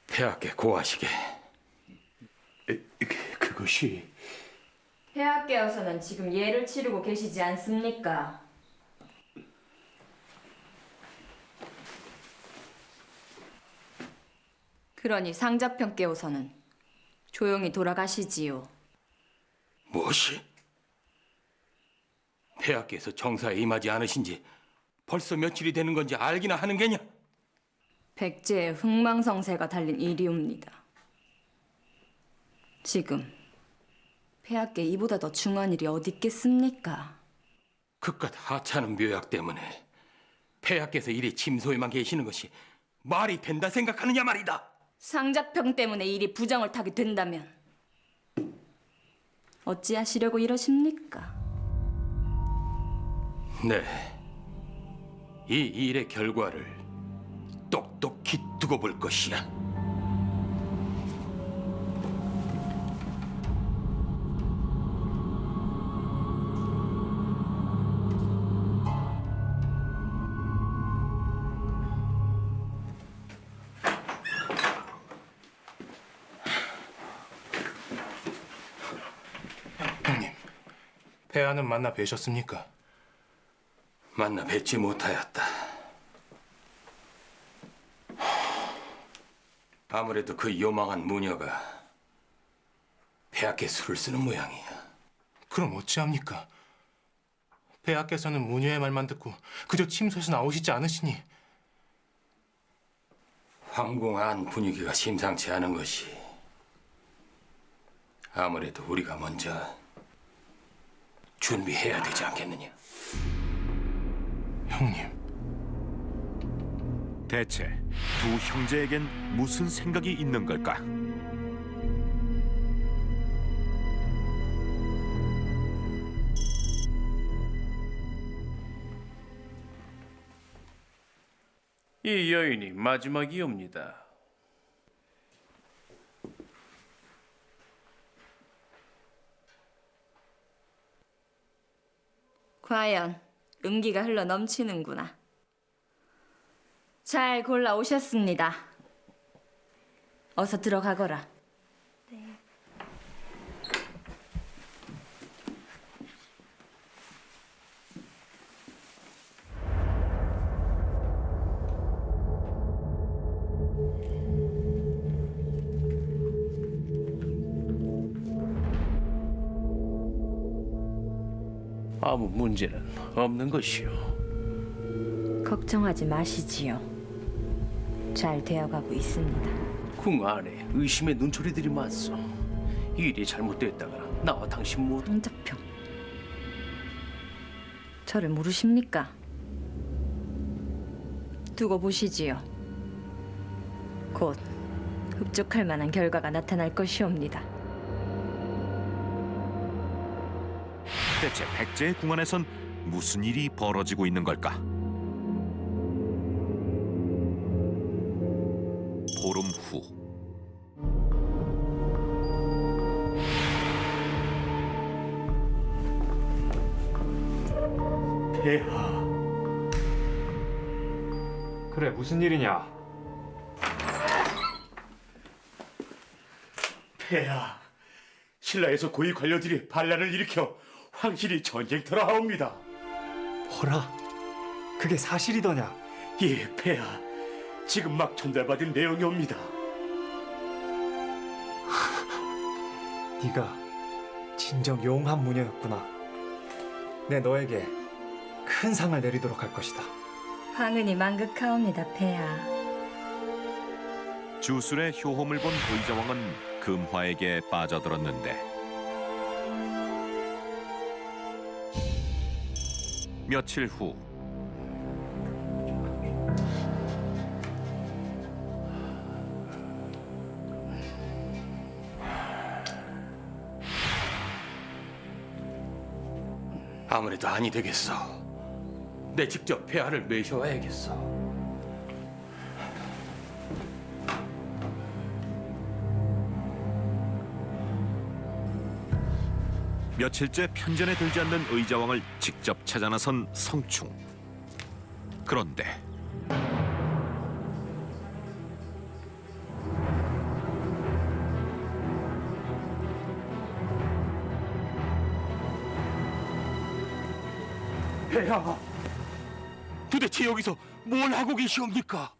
폐하께 고하시게. 그것이 폐하께서는 지금 예를 치르고 계시지 않습니까? 그러니 상자평께서는 조용히 돌아가시지요. 무엇이? 폐하께서 정사에 임하지 않으신지 벌써 며칠이 되는 건지 알기나 하는 게냐? 백제의 흥망성쇠가 달린 일이옵니다. 지금 폐하께 이보다 더 중요한 일이 어디 있겠습니까? 그깟 하찮은 묘약 때문에 폐하께서 이리 침소에만 계시는 것이 말이 된다 생각하느냐 말이다. 상작평 때문에 일이 부정을 타게 된다면 어찌하시려고 이러십니까? 네, 이 일의 결과를 똑똑히 두고 볼 것이야. 폐하는 만나 뵈셨습니까? 만나 뵙지 못하였다. 아무래도 그 요망한 무녀가 폐하께 술을 쓰는 모양이야. 그럼 어찌합니까? 폐하께서는 무녀의 말만 듣고 그저 침소에서 나오시지 않으시니 황궁 안 분위기가 심상치 않은 것이 아무래도 우리가 먼저 준비해야 되지 않겠느냐? 형님. 대체 두 형제에겐 무슨 생각이 있는 걸까? 이 여인이 마지막이옵니다. 과연 은기가 흘러 넘치는구나. 잘 골라 오셨습니다. 어서 들어가거라. 아무 문제는 없는 것이오. 걱정하지 마시지요. 잘 되어가고 있습니다. 궁 안에 의심의 눈초리들이 많소. 일이 잘못됐다가 나와 당신 모두 상자평. 저를 모르십니까? 두고 보시지요. 곧 흡족할 만한 결과가 나타날 것이옵니다. 대체 백제의 궁 안에선 무슨 일이 벌어지고 있는 걸까? 보름 후 폐하. 그래, 무슨 일이냐? 폐하, 신라에서 고위 관료들이 반란을 일으켜 황실이 전쟁터라 하옵니다. 뭐라? 그게 사실이더냐? 예, 폐하. 지금 막 전달받은 내용이 옵니다. 네가 진정 용한 무녀였구나. 내 너에게 큰 상을 내리도록 할 것이다. 황은이 만극하옵니다, 폐하. 주술의 효험을 본 의자왕은 금화에게 빠져들었는데 며칠 후 아무래도 아니 되겠어. 내 직접 폐하를 매셔와야겠어. 며칠째 편전에 들지 않는 의자왕을 직접 찾아 나선 성충. 그런데 폐하, 도대체 여기서 뭘 하고 계시옵니까?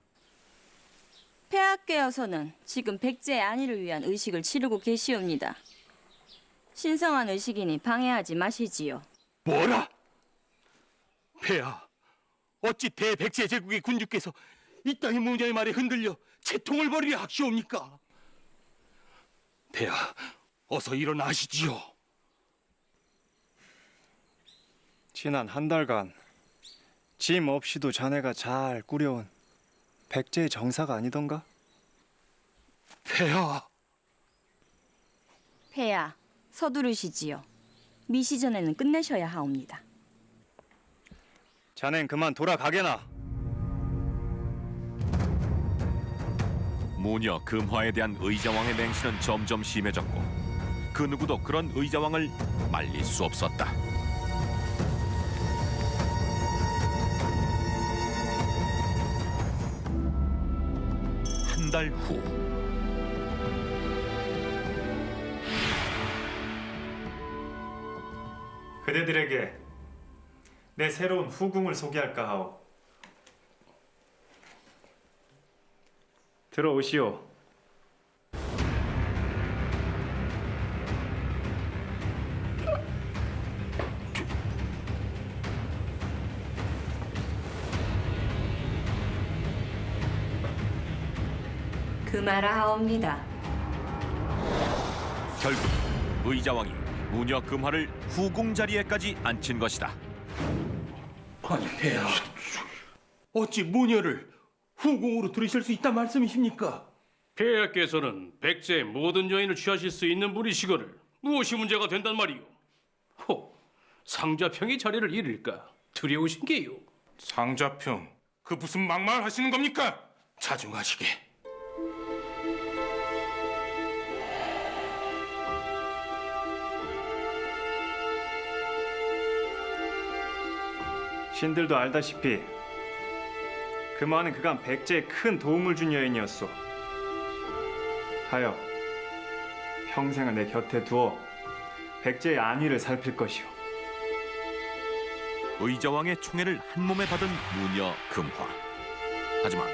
폐하께서는 지금 백제의 안위를 위한 의식을 치르고 계시옵니다. 신성한 의식이니 방해하지 마시지요. 뭐라? 폐하, 어찌 대백제 제국의 군주께서 이 땅의 무녀의 말에 흔들려 채통을 벌이려 하시옵니까? 폐하, 어서 일어나시지요. 지난 한 달간 짐 없이도 자네가 잘 꾸려온 백제의 정사가 아니던가? 폐하. 폐하, 서두르시지요. 미시전에는 끝내셔야 하옵니다. 자넨 그만 돌아가게나. 무녀 금화에 대한 의자왕의 맹신은 점점 심해졌고 그 누구도 그런 의자왕을 말릴 수 없었다. 한 달 후 그대들에게 내 새로운 후궁을 소개할까 하오. 들어오시오. 그마라 하옵니다. 결국 의자왕이 무녀 금화를 후궁 자리에까지 앉힌 것이다. 아니 폐하, 어찌 무녀를 후궁으로 들이실 수 있단 말씀이십니까? 폐하께서는 백제의 모든 여인을 취하실 수 있는 분이시거늘 무엇이 문제가 된단 말이오? 호, 상자평이 자리를 잃을까 두려우신 게요. 상자평, 그 무슨 막말을 하시는 겁니까? 자중하시게. 신들도 알다시피 금화는 그간 백제에 큰 도움을 준 여인이었소. 하여 평생을 내 곁에 두어 백제의 안위를 살필 것이오. 의자왕의 총애를 한 몸에 받은 무녀 금화. 하지만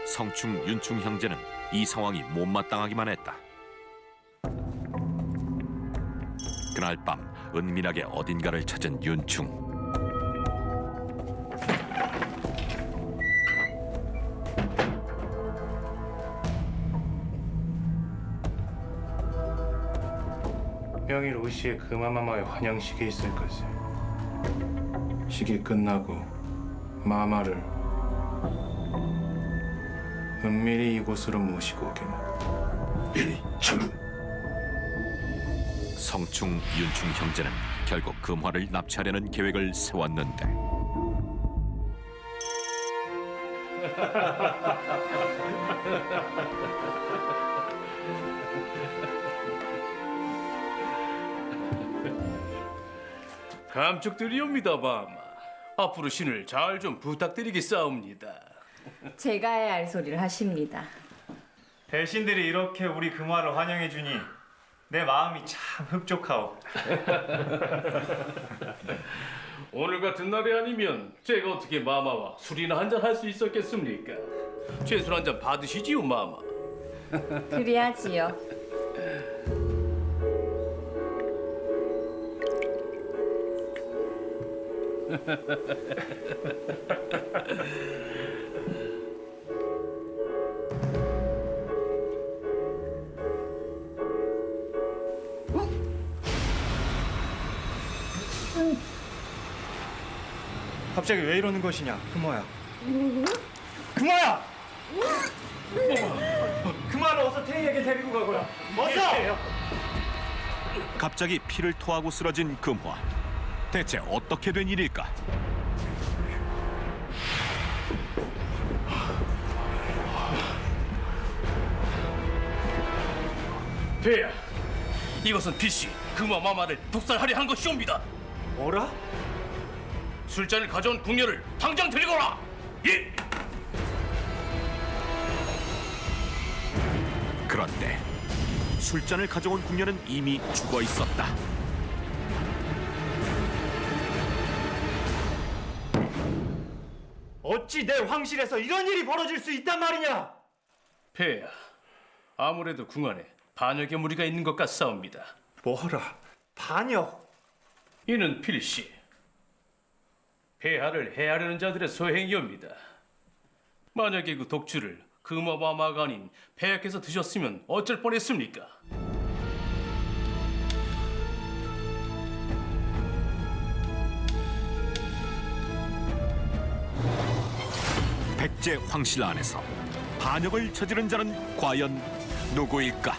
성충 윤충 형제는 이 상황이 못마땅하기만 했다. 그날 밤 은밀하게 어딘가를 찾은 윤충. 명일 오시에 금화마마의 환영식이 있을 것을. 식이 끝나고 마마를 은밀히 이곳으로 모시고 오게나. 성충 윤충 형제는 결국 금화를 납치하려는 계획을 세웠는데 감축드리옵니다, 마마. 앞으로 신을 잘 좀 부탁드리겠사옵니다. 제가 해야 할 소리를 하십니다. 배신들이 이렇게 우리 금화를 환영해 주니 내 마음이 참 흡족하오. 오늘 같은 날이 아니면 제가 어떻게 마마와 술이나 한잔 할 수 있었겠습니까? 죄술 한잔 받으시지요, 마마. 그리하지요. 갑자기 왜 이러는 것이냐, 금호야? 금호야! 금호를 어서 태희에게 데리고 가거라. 어서! 갑자기 피를 토하고 쓰러진 금화. 대체 어떻게 된 일일까? 배야, 이것은 빛이 금화 마마를 독살하려 한 것이옵니다. 뭐라? 술잔을 가져온 궁녀를 당장 데리고 오라. 예. 그런데 술잔을 가져온 궁녀는 이미 죽어 있었다. 어찌 내 황실에서 이런 일이 벌어질 수 있단 말이냐? 배야, 아무래도 궁 안에 반역의 무리가 있는 것 같사옵니다. 뭐라? 반역? 이는 필시 폐하를 해하려는 자들의 소행이옵니다. 만약에 그 독주를 금화마마가 아닌 폐하께서 드셨으면 어쩔 뻔했습니까? 백제 황실 안에서 반역을 저지른 자는 과연 누구일까?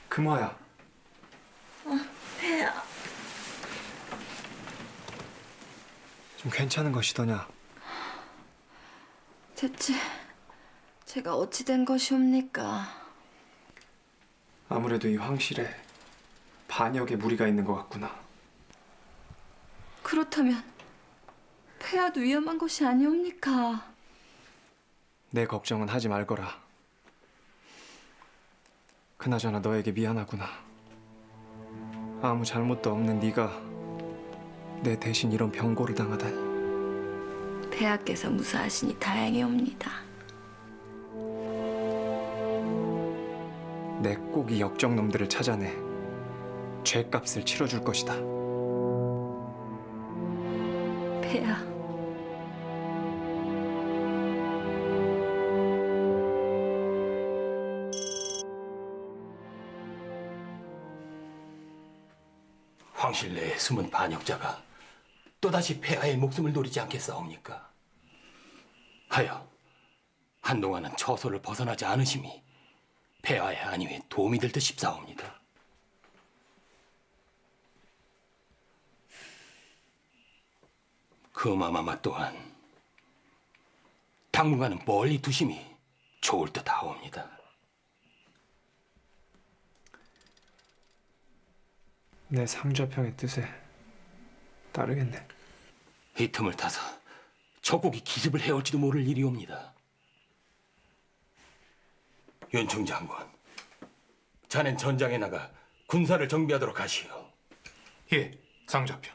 금화야. 폐하. 좀 괜찮은 것이더냐? 대체 제가 어찌 된 것이옵니까? 아무래도 이 황실에 반역의 무리가 있는 것 같구나. 그렇다면 폐하도 위험한 것이 아니옵니까? 내 걱정은 하지 말거라. 그나저나 너에게 미안하구나. 아무 잘못도 없는 네가 내 대신 이런 병고를 당하다니. 폐하께서 무사하시니 다행이옵니다. 내 꼭 이 역적놈들을 찾아내 죄값을 치러줄 것이다. 폐하. 황실 내에 숨은 반역자가 또다시 폐하의 목숨을 노리지 않겠사옵니까? 하여 한동안은 처소를 벗어나지 않으심이 폐하의 안위에 도움이 될 듯 싶사옵니다. 금화마마 또한 당분간은 멀리 두심이 좋을 듯 하옵니다. 내 상좌평의 뜻에 따르겠네. 이 틈을 타서 적국이 기습을 해올지도 모를 일이옵니다. 윤충 장군, 자넨 전장에 나가 군사를 정비하도록 하시오. 예, 상좌평.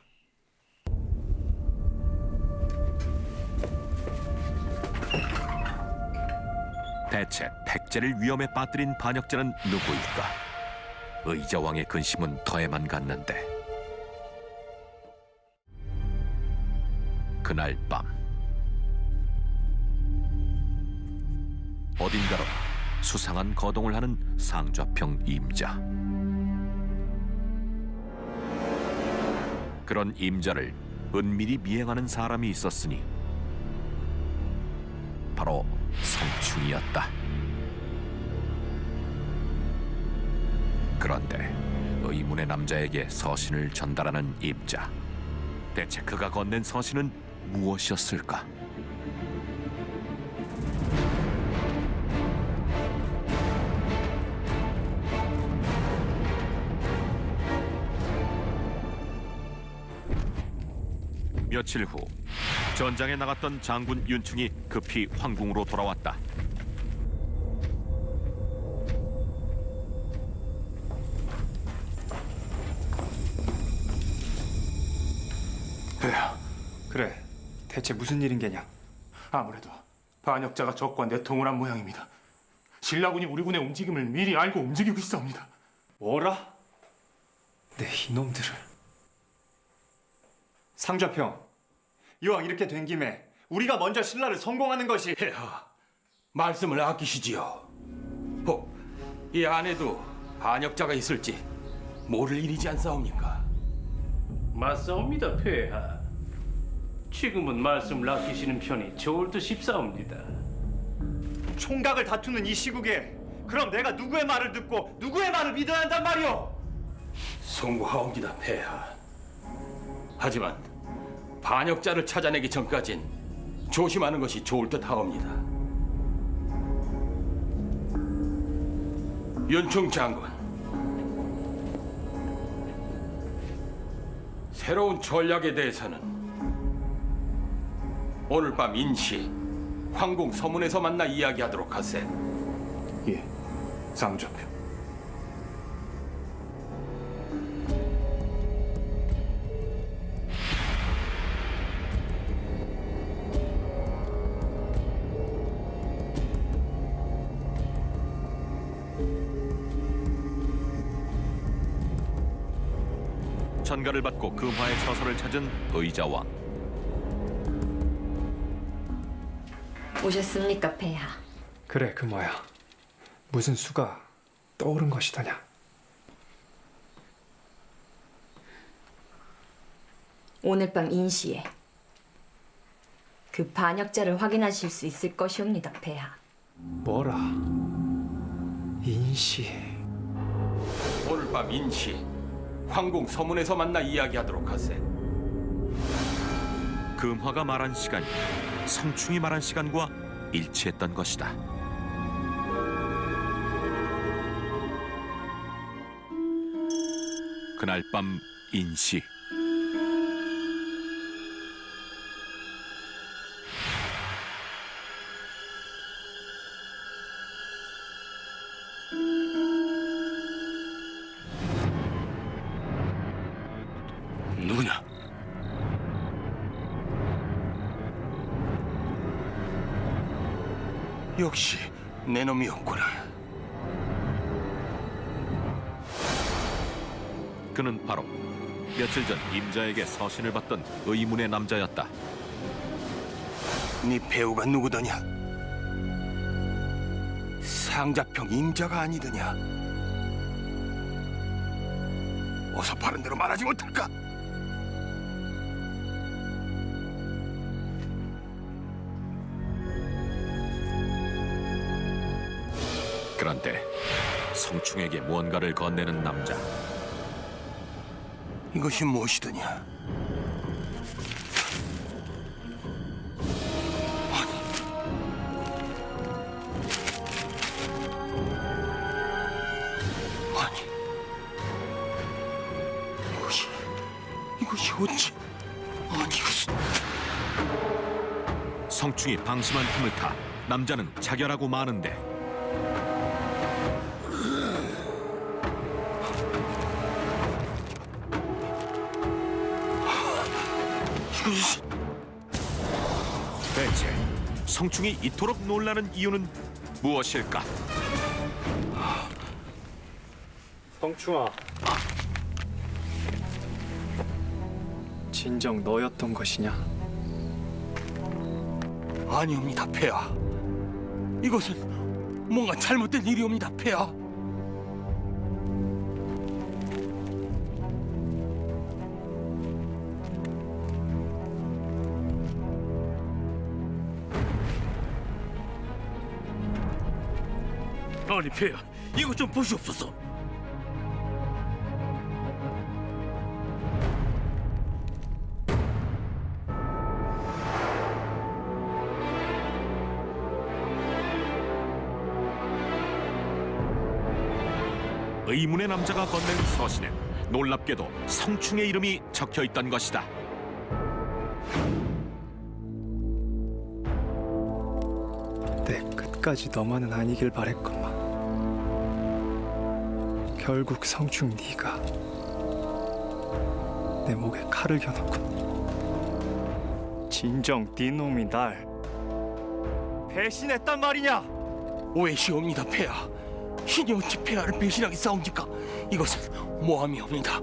대체 백제를 위험에 빠뜨린 반역자는 누구일까? 의자왕의 근심은 더해만 갔는데 그날 밤 어딘가로 수상한 거동을 하는 상좌평 임자. 그런 임자를 은밀히 미행하는 사람이 있었으니 바로 성충이었다. 그런데 의문의 남자에게 서신을 전달하는 임자. 대체 그가 건넨 서신은 무엇이었을까? 며칠 후 전장에 나갔던 장군 윤충이 급히 황궁으로 돌아왔다. 그래, 대체 무슨 일인 게냐? 아무래도 반역자가 적과 내통을 한 모양입니다. 신라군이 우리 군의 움직임을 미리 알고 움직이고 있사옵니다. 뭐라? 네 이놈들을. 상좌평, 이왕 이렇게 된 김에 우리가 먼저 신라를 성공하는 것이. 폐하, 말씀을 아끼시지요. 혹 이 안에도 반역자가 있을지 모를 일이지 않사옵니까? 맞사옵니다, 폐하. 지금은 말씀을 아끼시는 편이 좋을 듯 싶사옵니다. 총각을 다투는 이 시국에 그럼 내가 누구의 말을 듣고 누구의 말을 믿어야 한단 말이오? 송구하옵니다, 폐하. 하지만 반역자를 찾아내기 전까진 조심하는 것이 좋을 듯하옵니다. 윤충 장군, 새로운 전략에 대해서는 오늘 밤 인시 황궁 서문에서 만나 이야기하도록 하세. 예, 상좌평. 전가를 받고 금화의 처소를 찾은 의자왕. 오셨습니까, 폐하? 그래, 그 뭐야. 무슨 수가 떠오른 것이더냐. 오늘 밤 인시에 그 반역자를 확인하실 수 있을 것이옵니다, 폐하. 뭐라? 인시. 오늘 밤 인시 황궁 서문에서 만나 이야기하도록 하세. 금화가 말한 시간이 성충이 말한 시간과 일치했던 것이다. 그날 밤 인시. 누구냐? 역시 내 놈이었구나. 그는 바로 며칠 전 임자에게 서신을 받던 의문의 남자였다. 네 배우가 누구더냐? 상자평 임자가 아니더냐? 어서 바른 대로 말하지 못할까? 그런데 성충에게 무언가를 건네는 남자. 이것이 무엇이더냐? 아니, 이것이 어찌? 아니, 이것은... 성충이 방심한 틈을 타 남자는 자결하고 마는데 대체 성충이 이토록 놀라는 이유는 무엇일까? 성충아, 진정 너였던 것이냐? 아니옵니다, 폐하. 이것은 뭔가 잘못된 일이옵니다, 폐하. 아니 폐하, 이것 좀 보시옵소서. 의문의 남자가 건넨 서신엔 놀랍게도 성충의 이름이 적혀 있던 것이다. 내 끝까지 너만은 아니길 바랬건만. 결국 성충 네가 내 목에 칼을 겨눴군. 진정 네 놈이 날 배신했단 말이냐? 오해시옵니다, 폐하. 신이 어찌 폐하를 배신하게 싸웁니까? 이것은 모함이옵니다.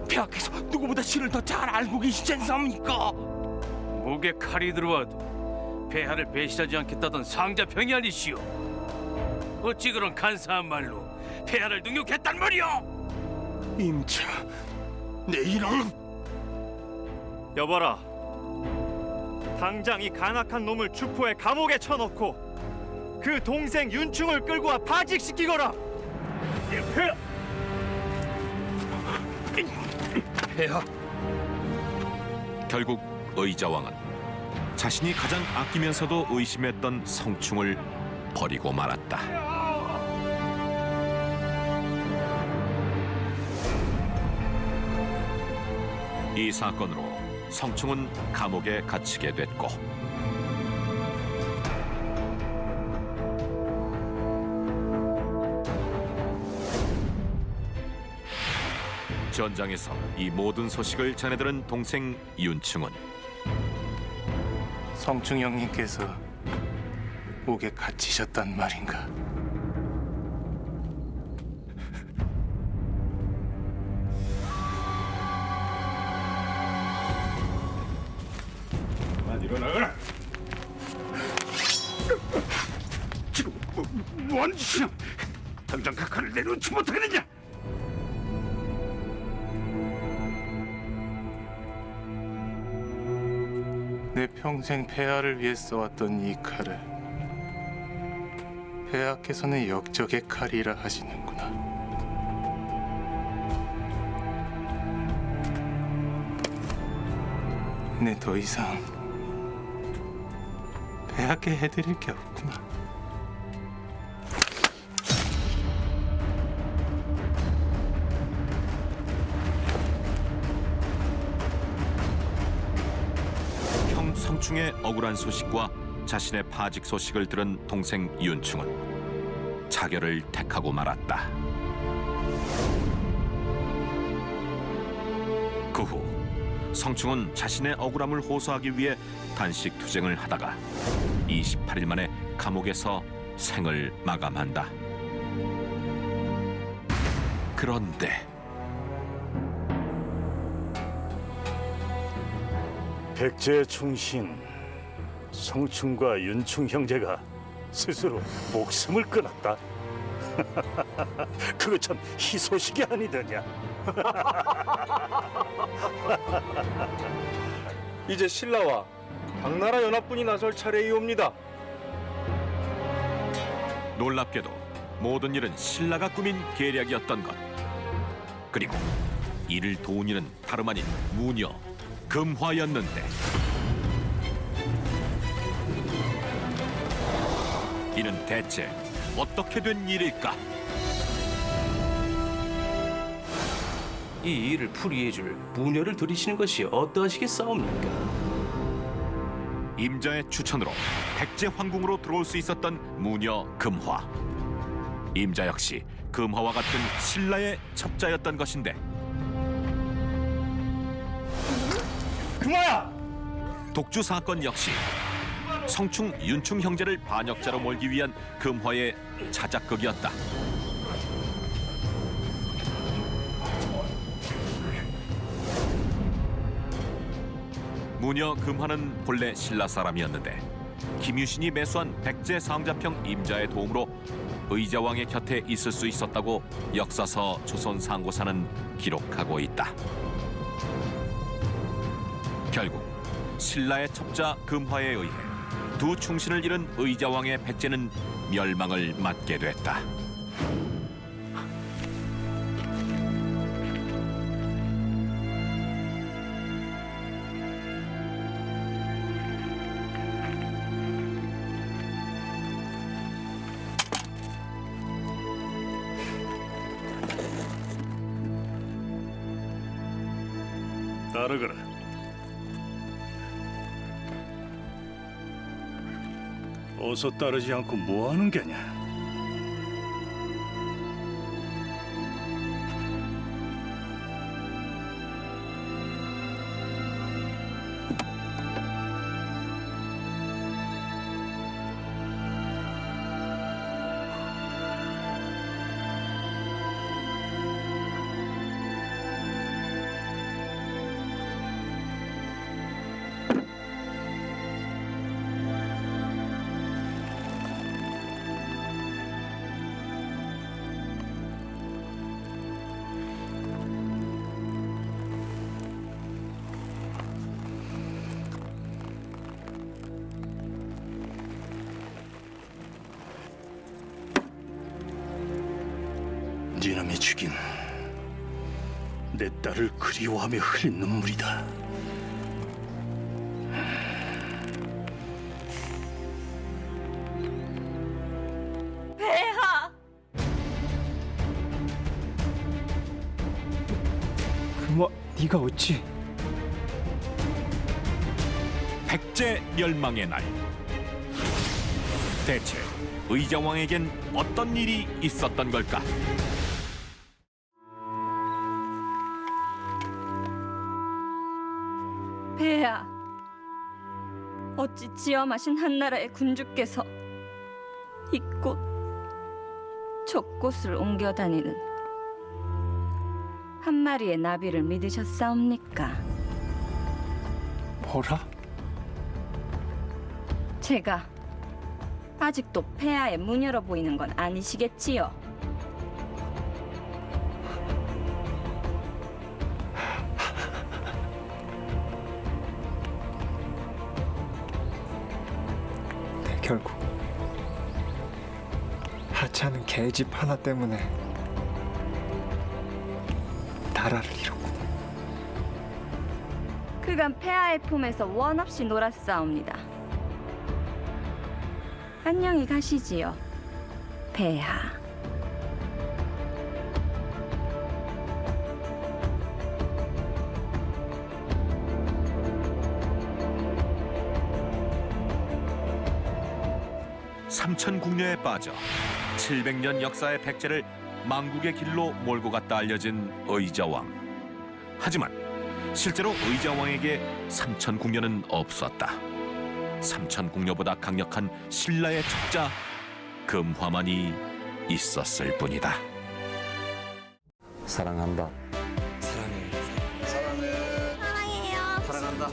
폐하께서 누구보다 신을 더 잘 알고 계시지 않습니까? 목에 칼이 들어와도 폐하를 배신하지 않겠다던 상자평이 아니시오. 어찌 그런 간사한 말로 폐하를 능욕했단 말이오? 임차, 내 이놈! 여봐라, 당장 이 간악한 놈을 주포의 감옥에 쳐넣고 그 동생 윤충을 끌고 와 파직시키거라. 폐하! 폐하! 결국 의자왕은 자신이 가장 아끼면서도 의심했던 성충을 버리고 말았다. 이 사건으로 성충은 감옥에 갇히게 됐고 전장에서 이 모든 소식을 전해들은 동생 윤충은 성충 형님께서 옥에 갇히셨단 말인가? 일어나거라. 지금 뭐하는 짓이냐? 당장 그 칼을 내놓지 못하겠느냐? 내 평생 폐하를 위해 써왔던 이 칼을 폐하께서는 역적의 칼이라 하시는구나. 내 더 이상 폐하께 해드릴 게 없구나. 형 성충의 억울한 소식과 자신의 파직 소식을 들은 동생 윤충은 자결을 택하고 말았다. 그 후 성충은 자신의 억울함을 호소하기 위해 단식 투쟁을 하다가 28일 만에 감옥에서 생을 마감한다. 그런데 백제의 충신 성충과 윤충 형제가 스스로 목숨을 끊었다. 그거 참 희소식이 아니더냐. 이제 신라와 당나라 연합군이 나설 차례이옵니다. 놀랍게도 모든 일은 신라가 꾸민 계략이었던 것. 그리고 이를 도운 이는 다름 아닌 무녀 금화였는데 이는 대체 어떻게 된 일일까? 이 일을 풀이해줄 무녀를 들이시는 것이 어떠하시겠사옵니까? 임자의 추천으로 백제 황궁으로 들어올 수 있었던 무녀 금화. 임자 역시 금화와 같은 신라의 첩자였던 것인데 금화야! 독주 사건 역시 성충 윤충 형제를 반역자로 몰기 위한 금화의 자작극이었다. 무녀 금화는 본래 신라 사람이었는데 김유신이 매수한 백제 상자평 임자의 도움으로 의자왕의 곁에 있을 수 있었다고 역사서 조선상고사는 기록하고 있다. 결국 신라의 첩자 금화에 의해 두 충신을 잃은 의자왕의 백제는 멸망을 맞게 됐다. 따르거라. 어서 따르지 않고 뭐 하는 게냐? 선지놈이 죽인 내 딸을 그리워하며 흘린 눈물이다. 폐하! 그마 네가 어찌? 백제 멸망의 날. 대체 의자왕에겐 어떤 일이 있었던 걸까? 폐하, 어찌 지엄하신 한나라의 군주께서 이곳 저곳을 옮겨 다니는 한 마리의 나비를 믿으셨사옵니까? 뭐라? 제가 아직도 폐하에 문 열어 보이는 건 아니시겠지요? 결국 하찮은 계집 하나 때문에 나라를 잃었구나. 그간 폐하의 품에서 원 없이 놀았사옵니다. 안녕히 가시지요, 폐하. 삼천궁녀에 빠져 700년 역사의 백제를 망국의 길로 몰고 갔다 알려진 의자왕. 하지만 실제로 의자왕에게 삼천궁녀는 없었다. 삼천궁녀보다 강력한 신라의 첩자 금화만이 있었을 뿐이다. 사랑한다. 사랑해요. 사랑한다.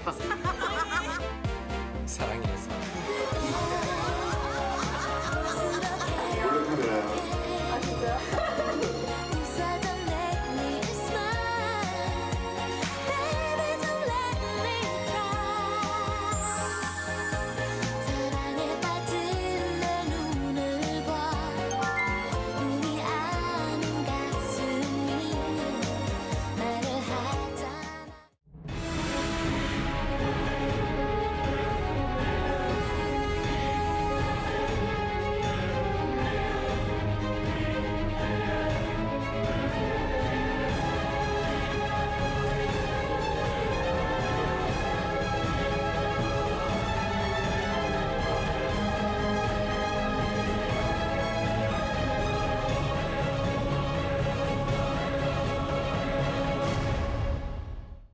사랑해.